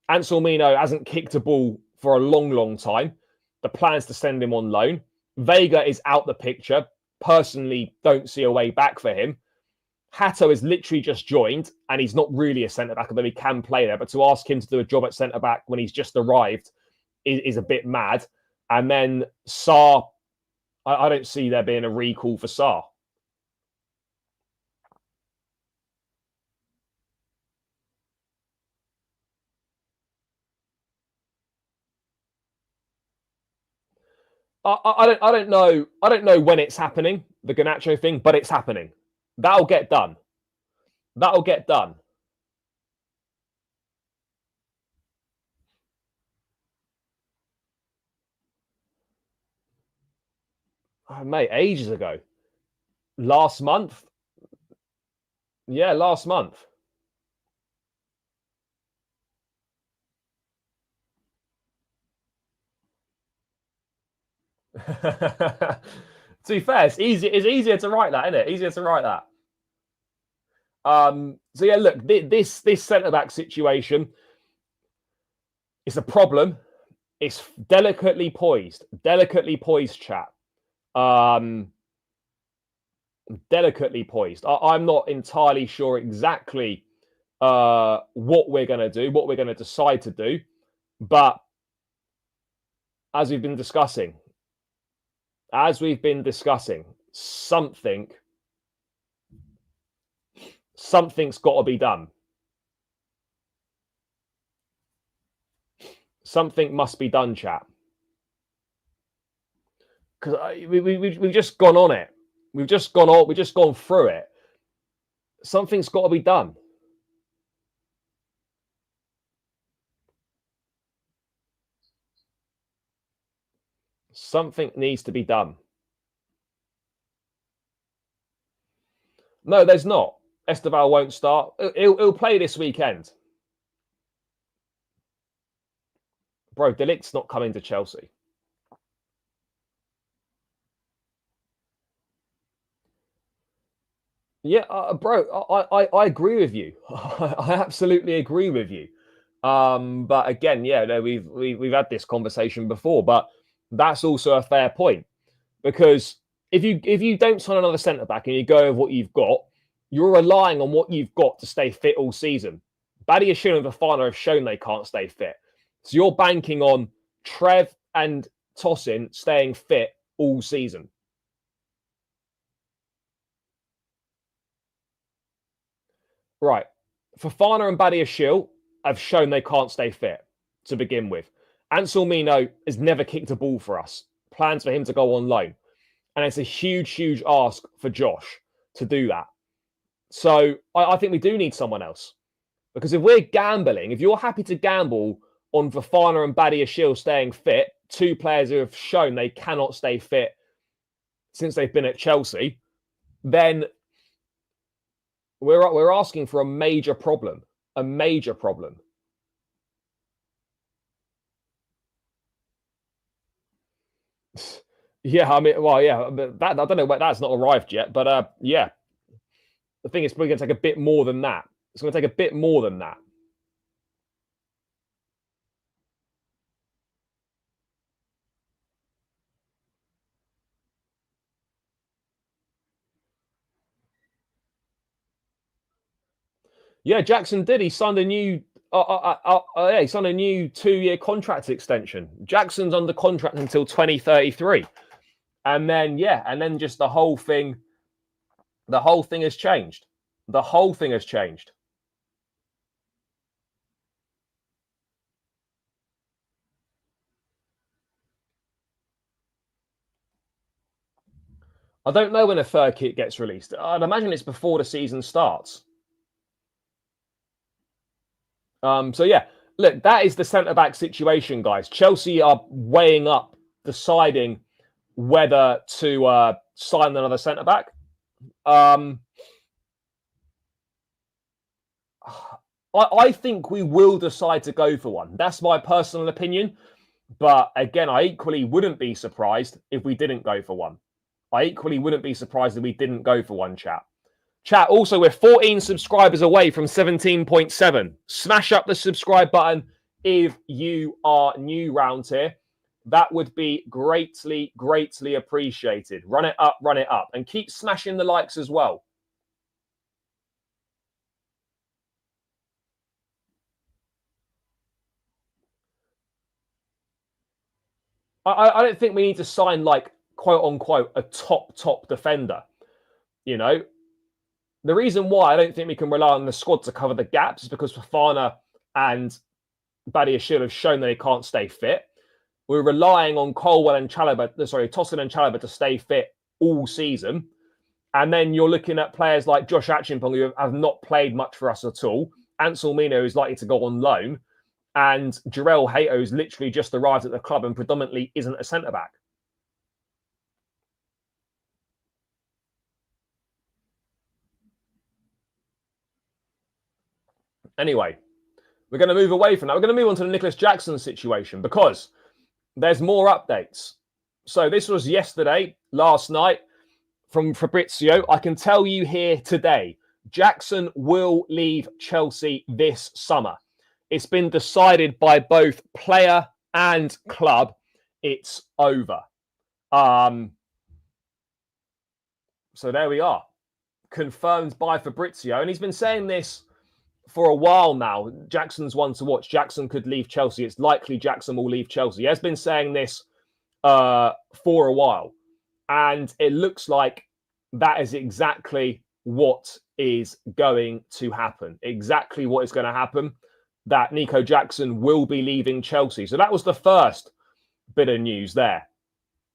A: Anselmino hasn't kicked a ball for a long, long time. The plan is to send him on loan. Vega is out the picture. Personally, don't see a way back for him. Hato is literally just joined, and he's not really a centre-back, although he can play there. But to ask him to do a job at centre-back when he's just arrived is a bit mad. And then Sarr, I don't see there being a recall for Sarr. I don't know. I don't know when it's happening, the Garnacho thing, but it's happening. That'll get done. That'll get done. Oh, mate, ages ago. Last month. Yeah, last month. To be fair, it's easier to write that, isn't it? Easier to write that. So yeah, look, this centre-back situation is a problem. It's delicately poised, chat. Delicately poised. I'm not entirely sure exactly what we're going to do, what we're going to decide to do, but as we've been discussing, something's got to be done. Something must be done, chat. Because we've just gone on it. We've just gone through it. Something's got to be done. Something needs to be done. No, there's not. Esteval won't start. He'll play this weekend. Bro, De Ligt's not coming to Chelsea. Yeah, bro, I agree with you. I absolutely agree with you. But again, yeah, no, we've had this conversation before, but that's also a fair point because if you don't sign another centre back and you go with what you've got, you're relying on what you've got to stay fit all season. Badiashile and Fofana have shown they can't stay fit, so you're banking on Trev and Tosin staying fit all season. Right. Fofana and Badiashile have shown they can't stay fit to begin with. Ansel Mino has never kicked a ball for us. Plans for him to go on loan. And it's a huge, huge ask for Josh to do that. So I think we do need someone else. Because if we're gambling, if you're happy to gamble on Fofana and Badiashile staying fit, two players who have shown they cannot stay fit since they've been at Chelsea, then we're asking for a major problem. A major problem. Yeah, I mean, well, yeah, but that I don't know where that's not arrived yet, but yeah, the thing is probably going to take a bit more than that. It's going to take a bit more than that. Yeah, Jackson did. He signed a new. Yeah, he signed a new 2-year contract extension. Jackson's under contract until 2033, and then yeah, and then just the whole thing has changed. The whole thing has changed. I don't know when a third kit gets released. I'd imagine it's before the season starts. So yeah, look, that is the centre back situation, guys. Chelsea are weighing up, deciding whether to sign another centre back. Um, I think we will decide to go for one. That's my personal opinion. But again, I equally wouldn't be surprised if we didn't go for one. I equally wouldn't be surprised if we didn't go for one, chat. Chat, also, we're 14 subscribers away from 17.7. Smash up the subscribe button if you are new round here. That would be greatly, greatly appreciated. Run it up, run it up. And keep smashing the likes as well. I don't think we need to sign, like, quote unquote, a top defender. You know, the reason why I don't think we can rely on the squad to cover the gaps is because Fofana and Badiashile have shown that they can't stay fit. We're relying on Colwill and Tosin and Chalobah to stay fit all season. And then you're looking at players like Josh Achimpong, who have not played much for us at all. Ansel Mino is likely to go on loan. And Jarell Hato has literally just arrived at the club and predominantly isn't a centre-back. Anyway, we're going to move away from that. We're going to move on to the Nicholas Jackson situation because there's more updates. So this was yesterday, last night, from Fabrizio. I can tell you here today, Jackson will leave Chelsea this summer. It's been decided by both player and club. It's over. So there we are. Confirmed by Fabrizio. And he's been saying this for a while now. Jackson's one to watch. Jackson could leave Chelsea. It's likely Jackson will leave Chelsea. He has been saying this for a while. And it looks like that is exactly what is going to happen. Exactly what is going to happen. That Nico Jackson will be leaving Chelsea. So that was the first bit of news there.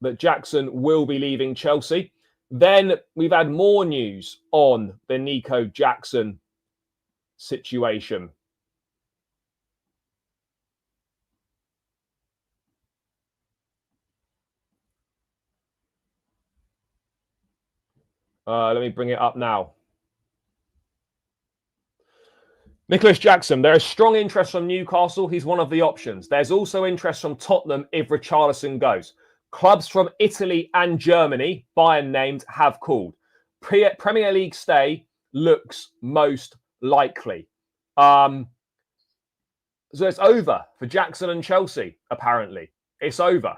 A: That Jackson will be leaving Chelsea. Then we've had more news on the Nico Jackson situation. Let me bring it up now. Nicholas Jackson, there is strong interest from Newcastle. He's one of the options. There's also interest from Tottenham if Richarlison goes. Clubs from Italy and Germany, Bayern named, have called. Premier League stay looks most likely. So it's over for Jackson and Chelsea, apparently. It's over.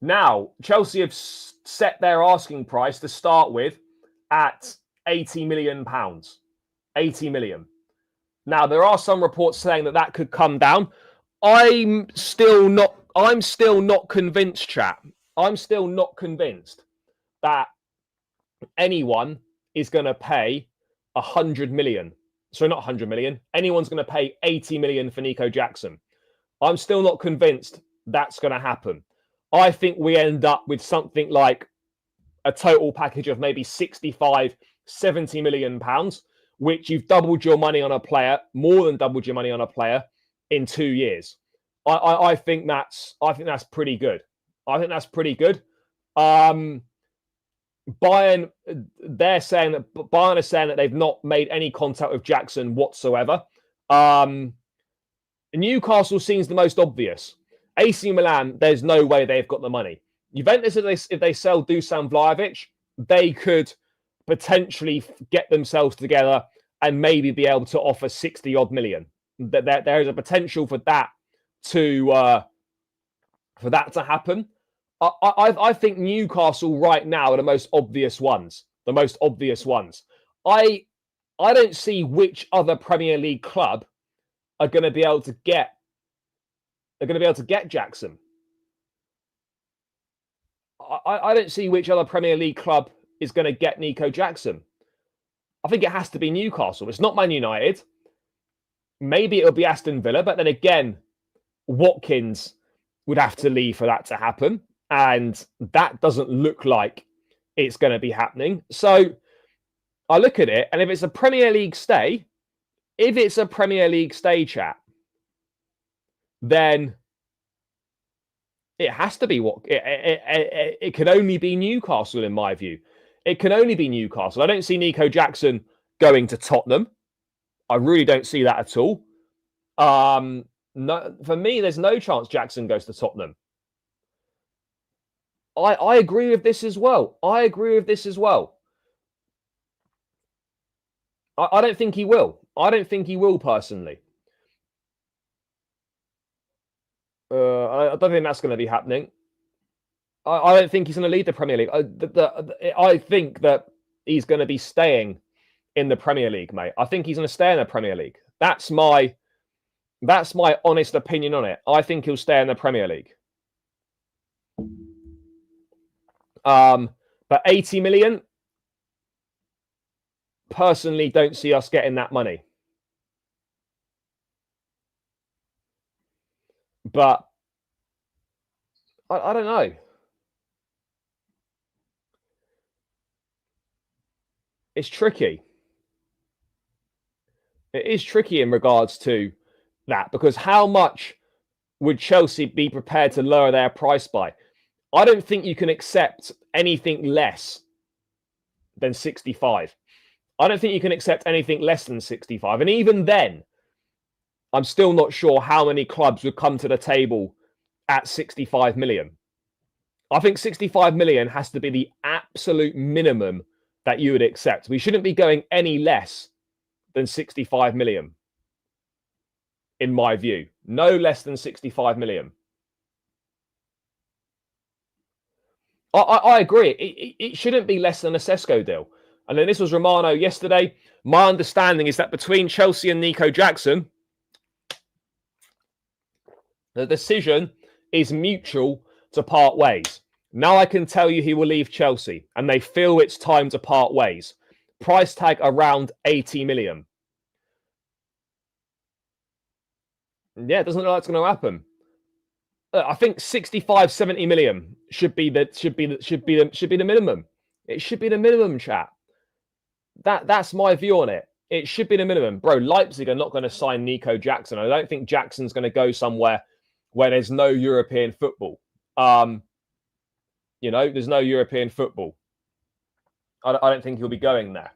A: Now, Chelsea have set their asking price to start with at £80 million. 80 million. Now, there are some reports saying that could come down. I'm still not convinced, chat. I'm still not convinced that anyone is going to pay 100 million. Sorry, not 100 million. Anyone's going to pay 80 million for Nico Jackson. I'm still not convinced that's going to happen. I think we end up with something like a total package of maybe 65, 70 million pounds, which you've doubled your money on a player, more than doubled your money on a player in 2 years. I think that's pretty good. I think that's pretty good. Bayern, Bayern are saying that they've not made any contact with Jackson whatsoever. Newcastle seems the most obvious. AC Milan, there's no way they've got the money. Juventus, if they sell Dusan Vlahovic, they could potentially get themselves together and maybe be able to offer 60 odd million. There is a potential for that to happen. I think Newcastle right now are the most obvious ones. The most obvious ones. I don't see which other Premier League club are going to be able to get Jackson. I don't see which other Premier League club is going to get Nico Jackson. I think it has to be Newcastle. It's not Man United. Maybe it'll be Aston Villa, but then again, Watkins would have to leave for that to happen. And that doesn't look like it's going to be happening. So I look at it, and if it's a Premier League stay, chat, then it has to be it can only be Newcastle, in my view. It can only be Newcastle. I don't see Nico Jackson going to Tottenham. I really don't see that at all. No, for me, there's no chance Jackson goes to Tottenham. I agree with this as well. I don't think he will. I don't think he will personally. I don't think that's going to be happening. I don't think he's going to lead the Premier League. I think that he's going to be staying in the Premier League, mate. I think he's going to stay in the Premier League. That's my honest opinion on it. I think he'll stay in the Premier League. But 80 million, personally, don't see us getting that money. But I don't know. It's tricky. It is tricky in regards to that, because how much would Chelsea be prepared to lower their price by? I don't think you can accept anything less than 65. I don't think you can accept anything less than 65. And even then, I'm still not sure how many clubs would come to the table at 65 million. I think 65 million has to be the absolute minimum that you would accept. We shouldn't be going any less than 65 million, in my view. No less than 65 million. I agree. It shouldn't be less than a Sesko deal. And then this was Romano yesterday. My understanding is that between Chelsea and Nico Jackson, the decision is mutual to part ways. Now I can tell you he will leave Chelsea, and they feel it's time to part ways. Price tag around 80 million. Yeah, it doesn't look like it's going to happen. I think 65, 70 million should be the minimum. It should be the minimum, chat. That's my view on it. It should be the minimum. Bro, Leipzig are not going to sign Nico Jackson. I don't think Jackson's going to go somewhere where there's no European football. You know, there's no European football. I don't think he'll be going there.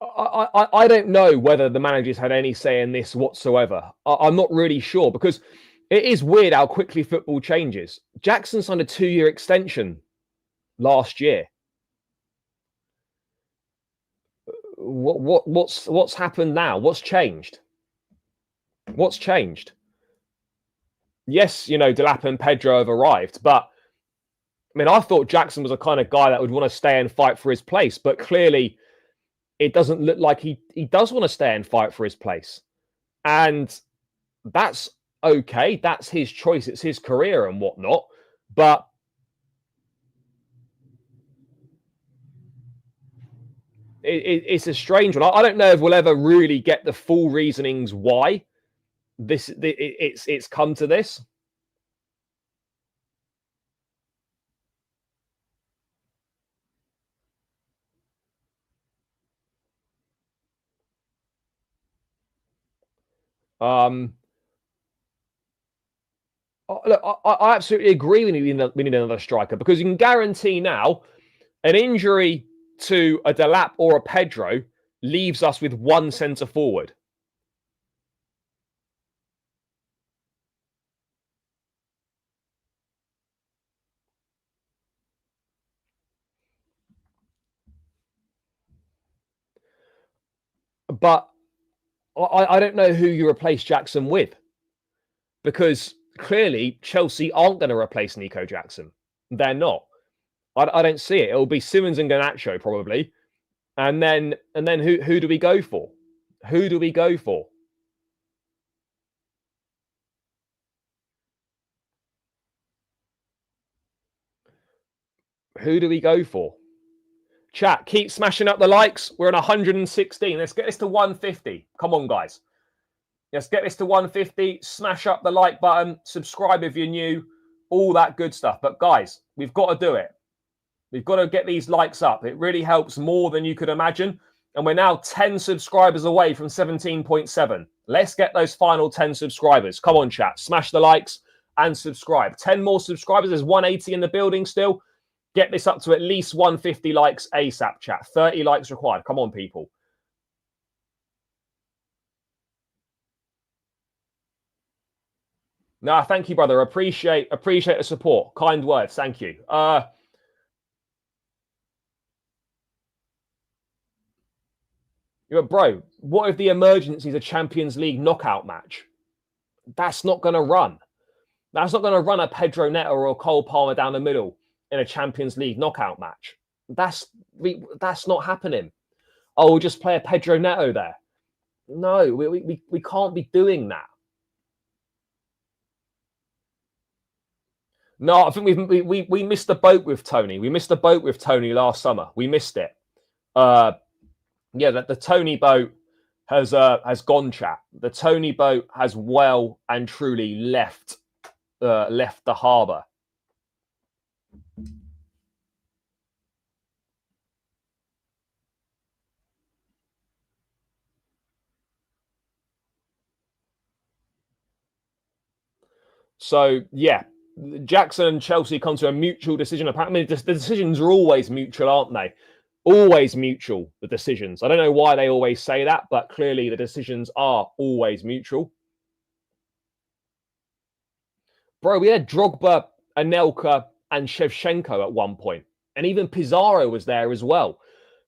A: I don't know whether the managers had any say in this whatsoever. I'm not really sure, because it is weird how quickly football changes. Jackson signed a 2-year extension last year. What's happened now? What's changed? What's changed? Yes, you know, Delap and Pedro have arrived, but I mean, I thought Jackson was a kind of guy that would want to stay and fight for his place, but clearly it doesn't look like he does want to stay and fight for his place. And that's okay. That's his choice. It's his career and whatnot. But it's a strange one. I don't know if we'll ever really get the full reasonings why it's come to this. Look, I absolutely agree. We need another striker, because you can guarantee now an injury to a Delap or a Pedro leaves us with one centre forward. But I don't know who you replace Jackson with, because clearly Chelsea aren't going to replace Nico Jackson. They're not. I don't see it. It'll be Simons and Garnacho probably, and then who do we go for? Who do we go for? Who do we go for? Chat, keep smashing up the likes. We're on 116. Let's get this to 150. Come on, guys. Let's get this to 150. Smash up the like button. Subscribe if you're new. All that good stuff. But guys, we've got to do it. We've got to get these likes up. It really helps more than you could imagine. And we're now 10 subscribers away from 17.7. Let's get those final 10 subscribers. Come on, chat. Smash the likes and subscribe. 10 more subscribers. There's 180 in the building still. Get this up to at least 150 likes ASAP, chat. 30 likes required. Come on, people. No, thank you, brother. Appreciate the support. Kind words. Thank you. Bro, what if the emergency is a Champions League knockout match? That's not going to run. That's not going to run a Pedro Neto or a Cole Palmer down the middle in a Champions League knockout match. That's not happening. Oh, we'll just play a Pedro Neto there. No, we can't be doing that. No, I think we missed the boat with Tony. We missed the boat with Tony last summer. We missed it. Yeah, that the Tony boat has gone, chat. The Tony boat has well and truly left the harbour. So yeah, Jackson and Chelsea come to a mutual decision. Apparently, the decisions are always mutual, aren't they? Always mutual, the decisions. I don't know why they always say that, but clearly the decisions are always mutual. Bro, we had Drogba, Anelka, and Shevchenko at one point, and even Pizarro was there as well.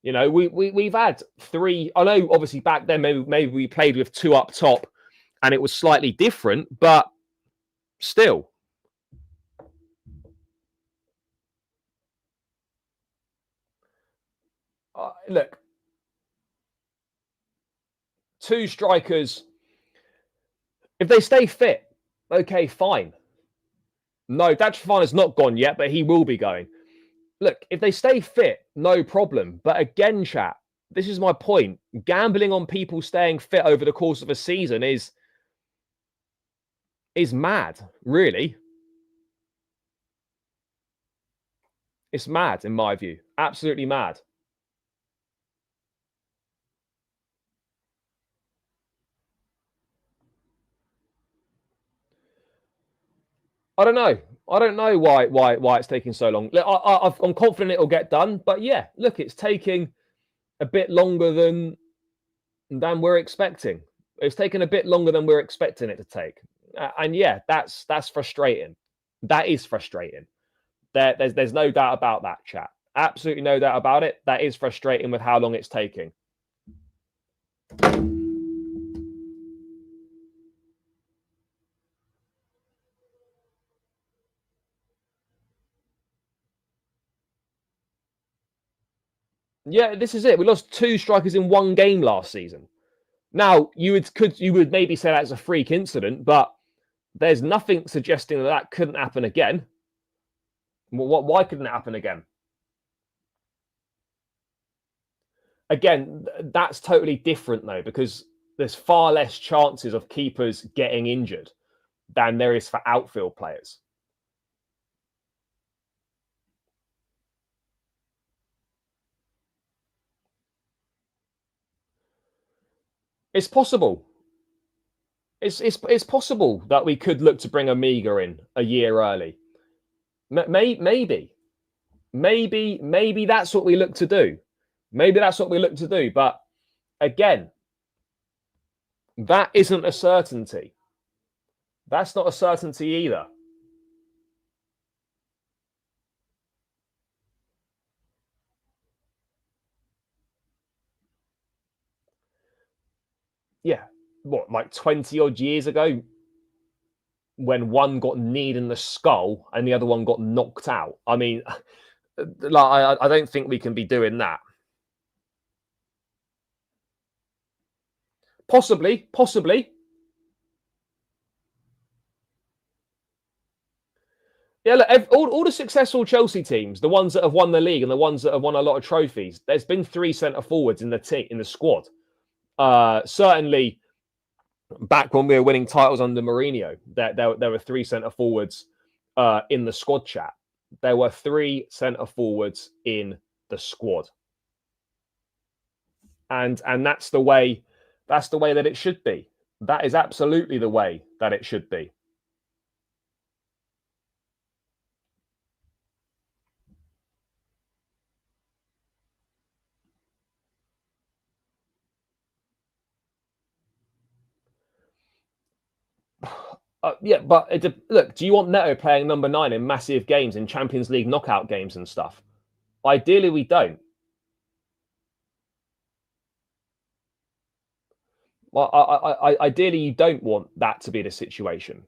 A: You know, we've had three. I know, obviously, back then maybe we played with two up top, and it was slightly different, but still. Look, two strikers, if they stay fit, okay, fine. No, Dachshund not gone yet, but he will be going. Look, if they stay fit, no problem. But again, chat, this is my point. Gambling on people staying fit over the course of a season is mad, really. It's mad, in my view. Absolutely mad. I don't know. I don't know why it's taking so long. I'm confident it'll get done, but yeah, look, it's taking a bit longer than we're expecting. It's taken a bit longer than we're expecting it to take, and yeah, that's frustrating. That is frustrating. There's no doubt about that, chat. Absolutely no doubt about it. That is frustrating with how long it's taking. Yeah, this is it. We lost 2 strikers in 1 game last season. Now, you would maybe say that's a freak incident, but there's nothing suggesting that couldn't happen again. Why couldn't it happen again? Again, that's totally different though, because there's far less chances of keepers getting injured than there is for outfield players. It's possible. It's possible that we could look to bring Amiga in a year early. Maybe that's what we look to do. Maybe that's what we look to do. But again, that isn't a certainty. That's not a certainty either. Yeah, what, like 20 odd years ago, when one got kneed in the skull and the other one got knocked out. I mean, like I don't think we can be doing that. Possibly. Yeah, look, all the successful Chelsea teams, the ones that have won the league and the ones that have won a lot of trophies, there's been 3 centre forwards in the squad. Certainly, back when we were winning titles under Mourinho, there were 3 centre forwards in the squad chat. There were 3 centre forwards in the squad, and that's the way that it should be. That is absolutely the way that it should be. Yeah, but look, do you want Neto playing number 9 in massive games, in Champions League knockout games and stuff? Ideally, we don't. Well, ideally, you don't want that to be the situation.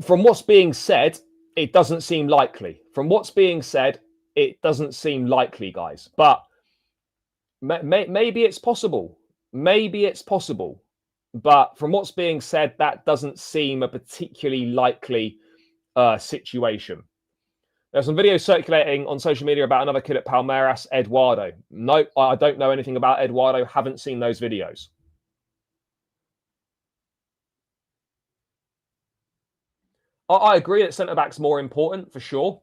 A: From what's being said, it doesn't seem likely. From what's being said, it doesn't seem likely, guys. But maybe it's possible. Maybe it's possible. But from what's being said, that doesn't seem a particularly likely situation. There's some videos circulating on social media about another kid at Palmeiras, Eduardo. No, I don't know anything about Eduardo. Haven't seen those videos. I agree that centre-back's more important, for sure.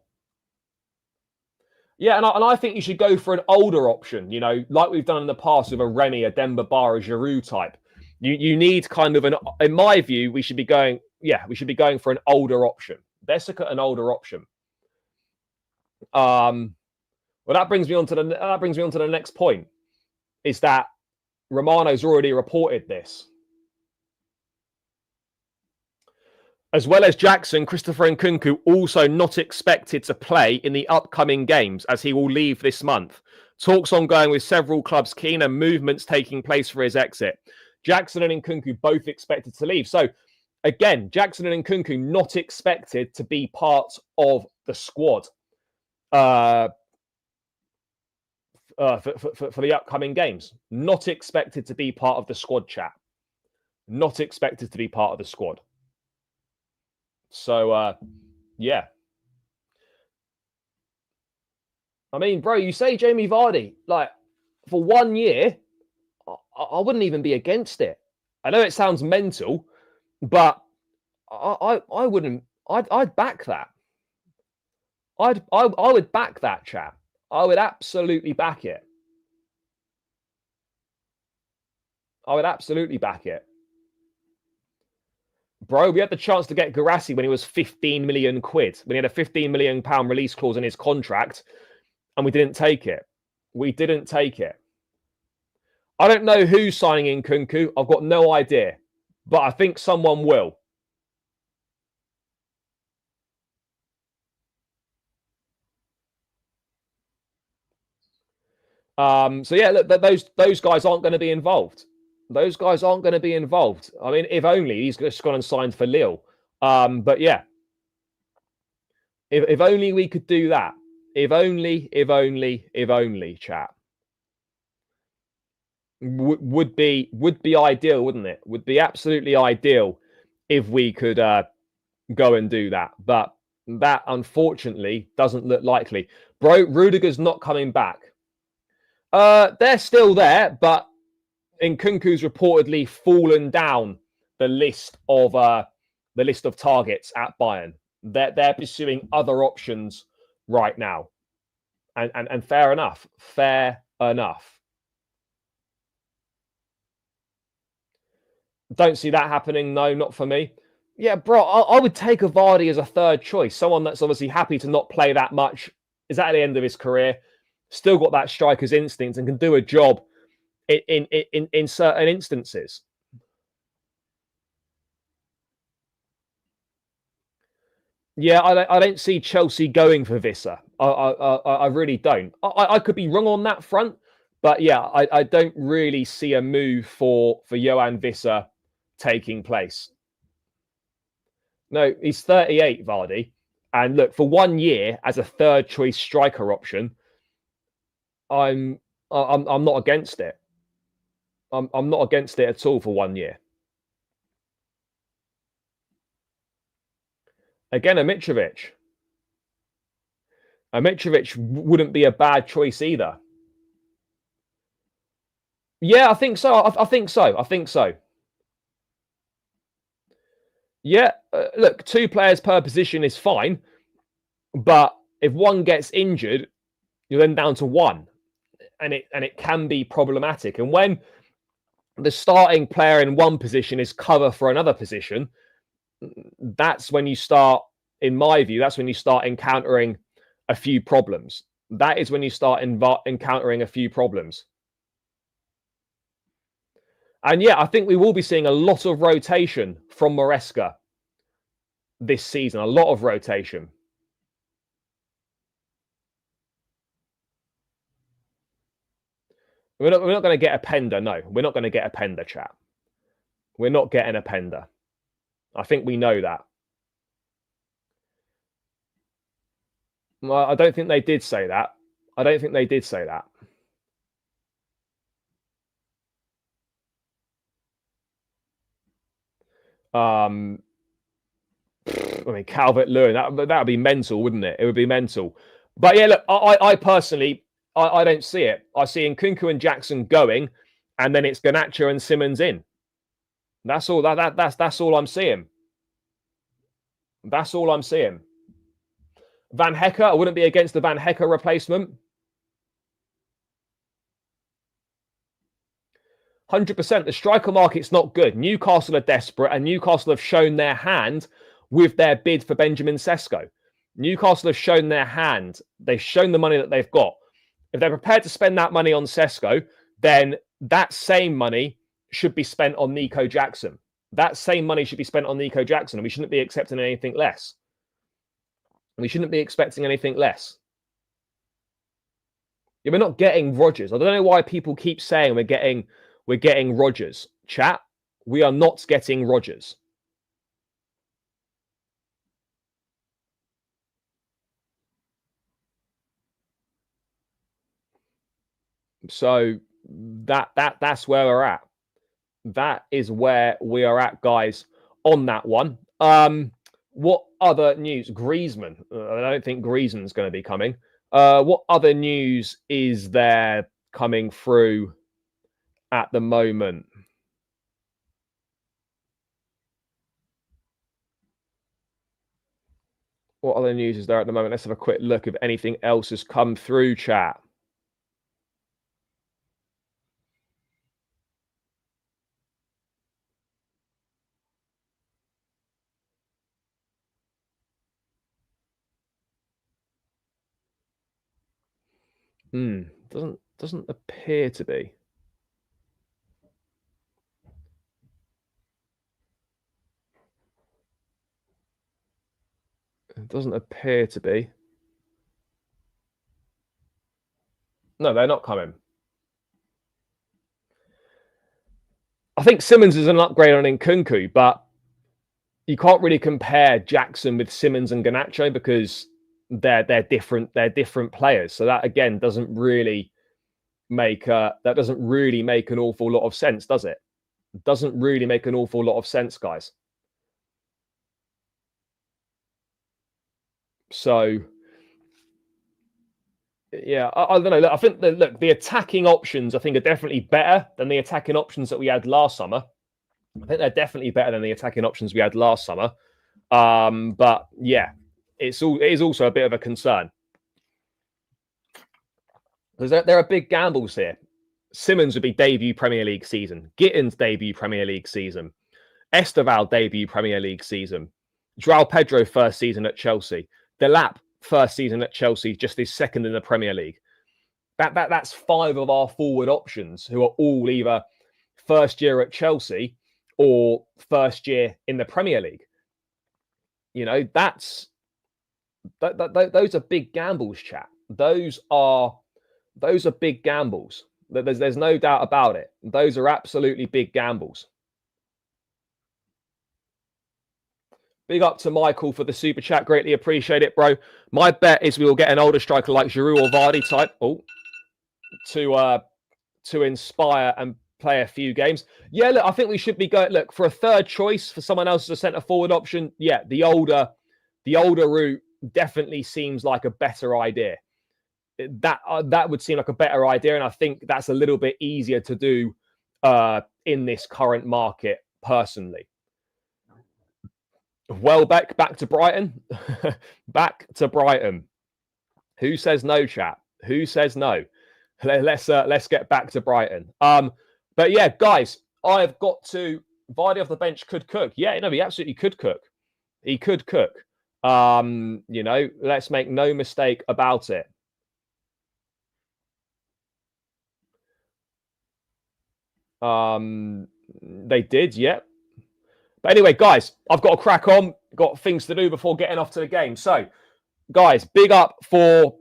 A: Yeah, and I think you should go for an older option, like we've done in the past with a Remy, a Demba Ba, a Giroud type. You need kind of in my view, we should be going for an older option. Bessica, an older option. Well, that brings me on to the next point, is that Romano's already reported this. As well as Jackson, Christopher Nkunku also not expected to play in the upcoming games, as he will leave this month. Talks ongoing with several clubs keen and movements taking place for his exit. Jackson and Nkunku both expected to leave. So, again, Jackson and Nkunku not expected to be part of the squad for the upcoming games. Not expected to be part of the squad, chat. Not expected to be part of the squad. So, yeah. I mean, bro, you say Jamie Vardy, like, for 1 year, I wouldn't even be against it. I know it sounds mental, But I wouldn't. I'd back that. I would back that, chap. I would absolutely back it. I would absolutely back it. Bro, we had the chance to get Guehi when he was 15 million quid, when he had a 15 million pound release clause in his contract, and we didn't take it. We didn't take it. I don't know who's signing in Nkunku. I've got no idea, but I think someone will. So yeah, look, those guys aren't going to be involved. Those guys aren't going to be involved. I mean, if only he's just gone and signed for Lille. But yeah, if only we could do that. If only, chat. Would be ideal, wouldn't it? Would be absolutely ideal if we could go and do that. But that unfortunately doesn't look likely. Bro, Rudiger's not coming back. They're still there, but Nkunku's reportedly fallen down the list of targets at Bayern. They're pursuing other options right now, and fair enough. Fair enough. Don't see that happening. No, not for me. Yeah, bro, I would take a Vardy as a third choice. Someone that's obviously happy to not play that much, is at the end of his career, still got that striker's instinct and can do a job in certain instances. Yeah, I don't see Chelsea going for Visser. I really don't. I could be wrong on that front, but yeah, I don't really see a move for Johan Visser taking place. No, he's 38, Vardy. And look, for 1 year as a third choice striker option, I'm not against it. I'm not against it at all for 1 year. Again, a Mitrovic wouldn't be a bad choice either. Yeah, I think so. I think so. Yeah, look, 2 players per position is fine, but if one gets injured, you're then down to 1, and it can be problematic. And when the starting player in one position is cover for another position, that's when you start, in my view, that's when you start encountering a few problems. That is when you start encountering a few problems. And yeah, I think we will be seeing a lot of rotation from Maresca this season. A lot of rotation. We're not going to get a Pender. No, we're not going to get a Pender, chat. We're not getting a Pender. I think we know that. Well, I don't think they did say that. I don't think they did say that. I mean, Calvert-Lewin, that would be mental, wouldn't it? It would be mental. But yeah, look, I personally, I don't see it. I see Nkunku and Jackson going, and then it's Garnacho and Simons in. That's all. That's all I'm seeing. That's all I'm seeing. Van Hecke, I wouldn't be against the Van Hecke replacement. 100%. The striker market's not good. Newcastle are desperate, and Newcastle have shown their hand with their bid for Benjamin Sesko. Newcastle have shown their hand. They've shown the money that they've got. If they're prepared to spend that money on Sesko, then that same money should be spent on Nico Jackson. That same money should be spent on Nico Jackson, and we shouldn't be accepting anything less. We shouldn't be expecting anything less. Yeah, we're not getting Rodgers. I don't know why people keep saying we're getting Rodgers. Chat, we are not getting Rodgers. So that's where we're at. That is where we are at, guys, on that one. What other news? Griezmann. I don't think Griezmann's going to be coming. What other news is there coming through at the moment? What other news is there at the moment? Let's have a quick look if anything else has come through, chat. Doesn't appear to be. It doesn't appear to be. No, they're not coming. I think Simons is an upgrade on Nkunku, but you can't really compare Jackson with Simons and Garnacho because they're different. They're different players. So that again doesn't really make an awful lot of sense, does it? It doesn't really make an awful lot of sense, guys. So yeah, I don't know. Look, I think the attacking options I think are definitely better than the attacking options that we had last summer. I think they're definitely better than the attacking options we had last summer. But yeah, it is also a bit of a concern because there are big gambles here. Simons would be debut Premier League season. Gittins debut Premier League season. Esteval debut Premier League season. João Pedro first season at Chelsea. Delap first season at Chelsea, just his second in the Premier League. That's 5 of our forward options who are all either first year at Chelsea or first year in the Premier League. You know, those are big gambles, chat. Those are big gambles. There's no doubt about it. Those are absolutely big gambles. Big up to Michael for the super chat. Greatly appreciate it, bro. My bet is we will get an older striker like Giroud or Vardy type to inspire and play a few games. Yeah, look, I think we should be going. Look, for a third choice for someone else as a centre forward option. Yeah, the older route definitely seems like a better idea. That would seem like a better idea, and I think that's a little bit easier to do in this current market, personally. Welbeck back to Brighton. Back to Brighton. Who says no, chat? Who says no? Let's get back to Brighton. But yeah, guys, I've got to. Vardy off the bench could cook. Yeah, no, he absolutely could cook. He could cook. You know, let's make no mistake about it. They did, yeah. But anyway, guys, I've got to crack on. Got things to do before getting off to the game. So, guys, big up for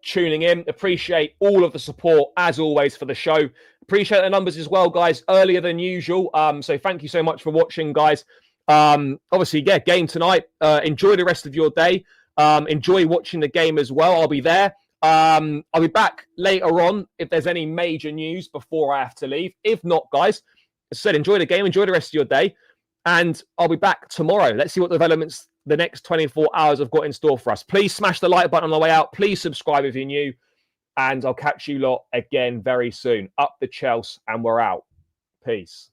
A: tuning in. Appreciate all of the support, as always, for the show. Appreciate the numbers as well, guys, earlier than usual. So thank you so much for watching, guys. Obviously, yeah, game tonight. Enjoy the rest of your day. Enjoy watching the game as well. I'll be there. I'll be back later on if there's any major news before I have to leave. If not, guys, as I said, enjoy the game. Enjoy the rest of your day. And I'll be back tomorrow. Let's see what developments the next 24 hours have got in store for us. Please smash the like button on the way out. Please subscribe if you're new. And I'll catch you lot again very soon. Up the Chelsea, and we're out. Peace.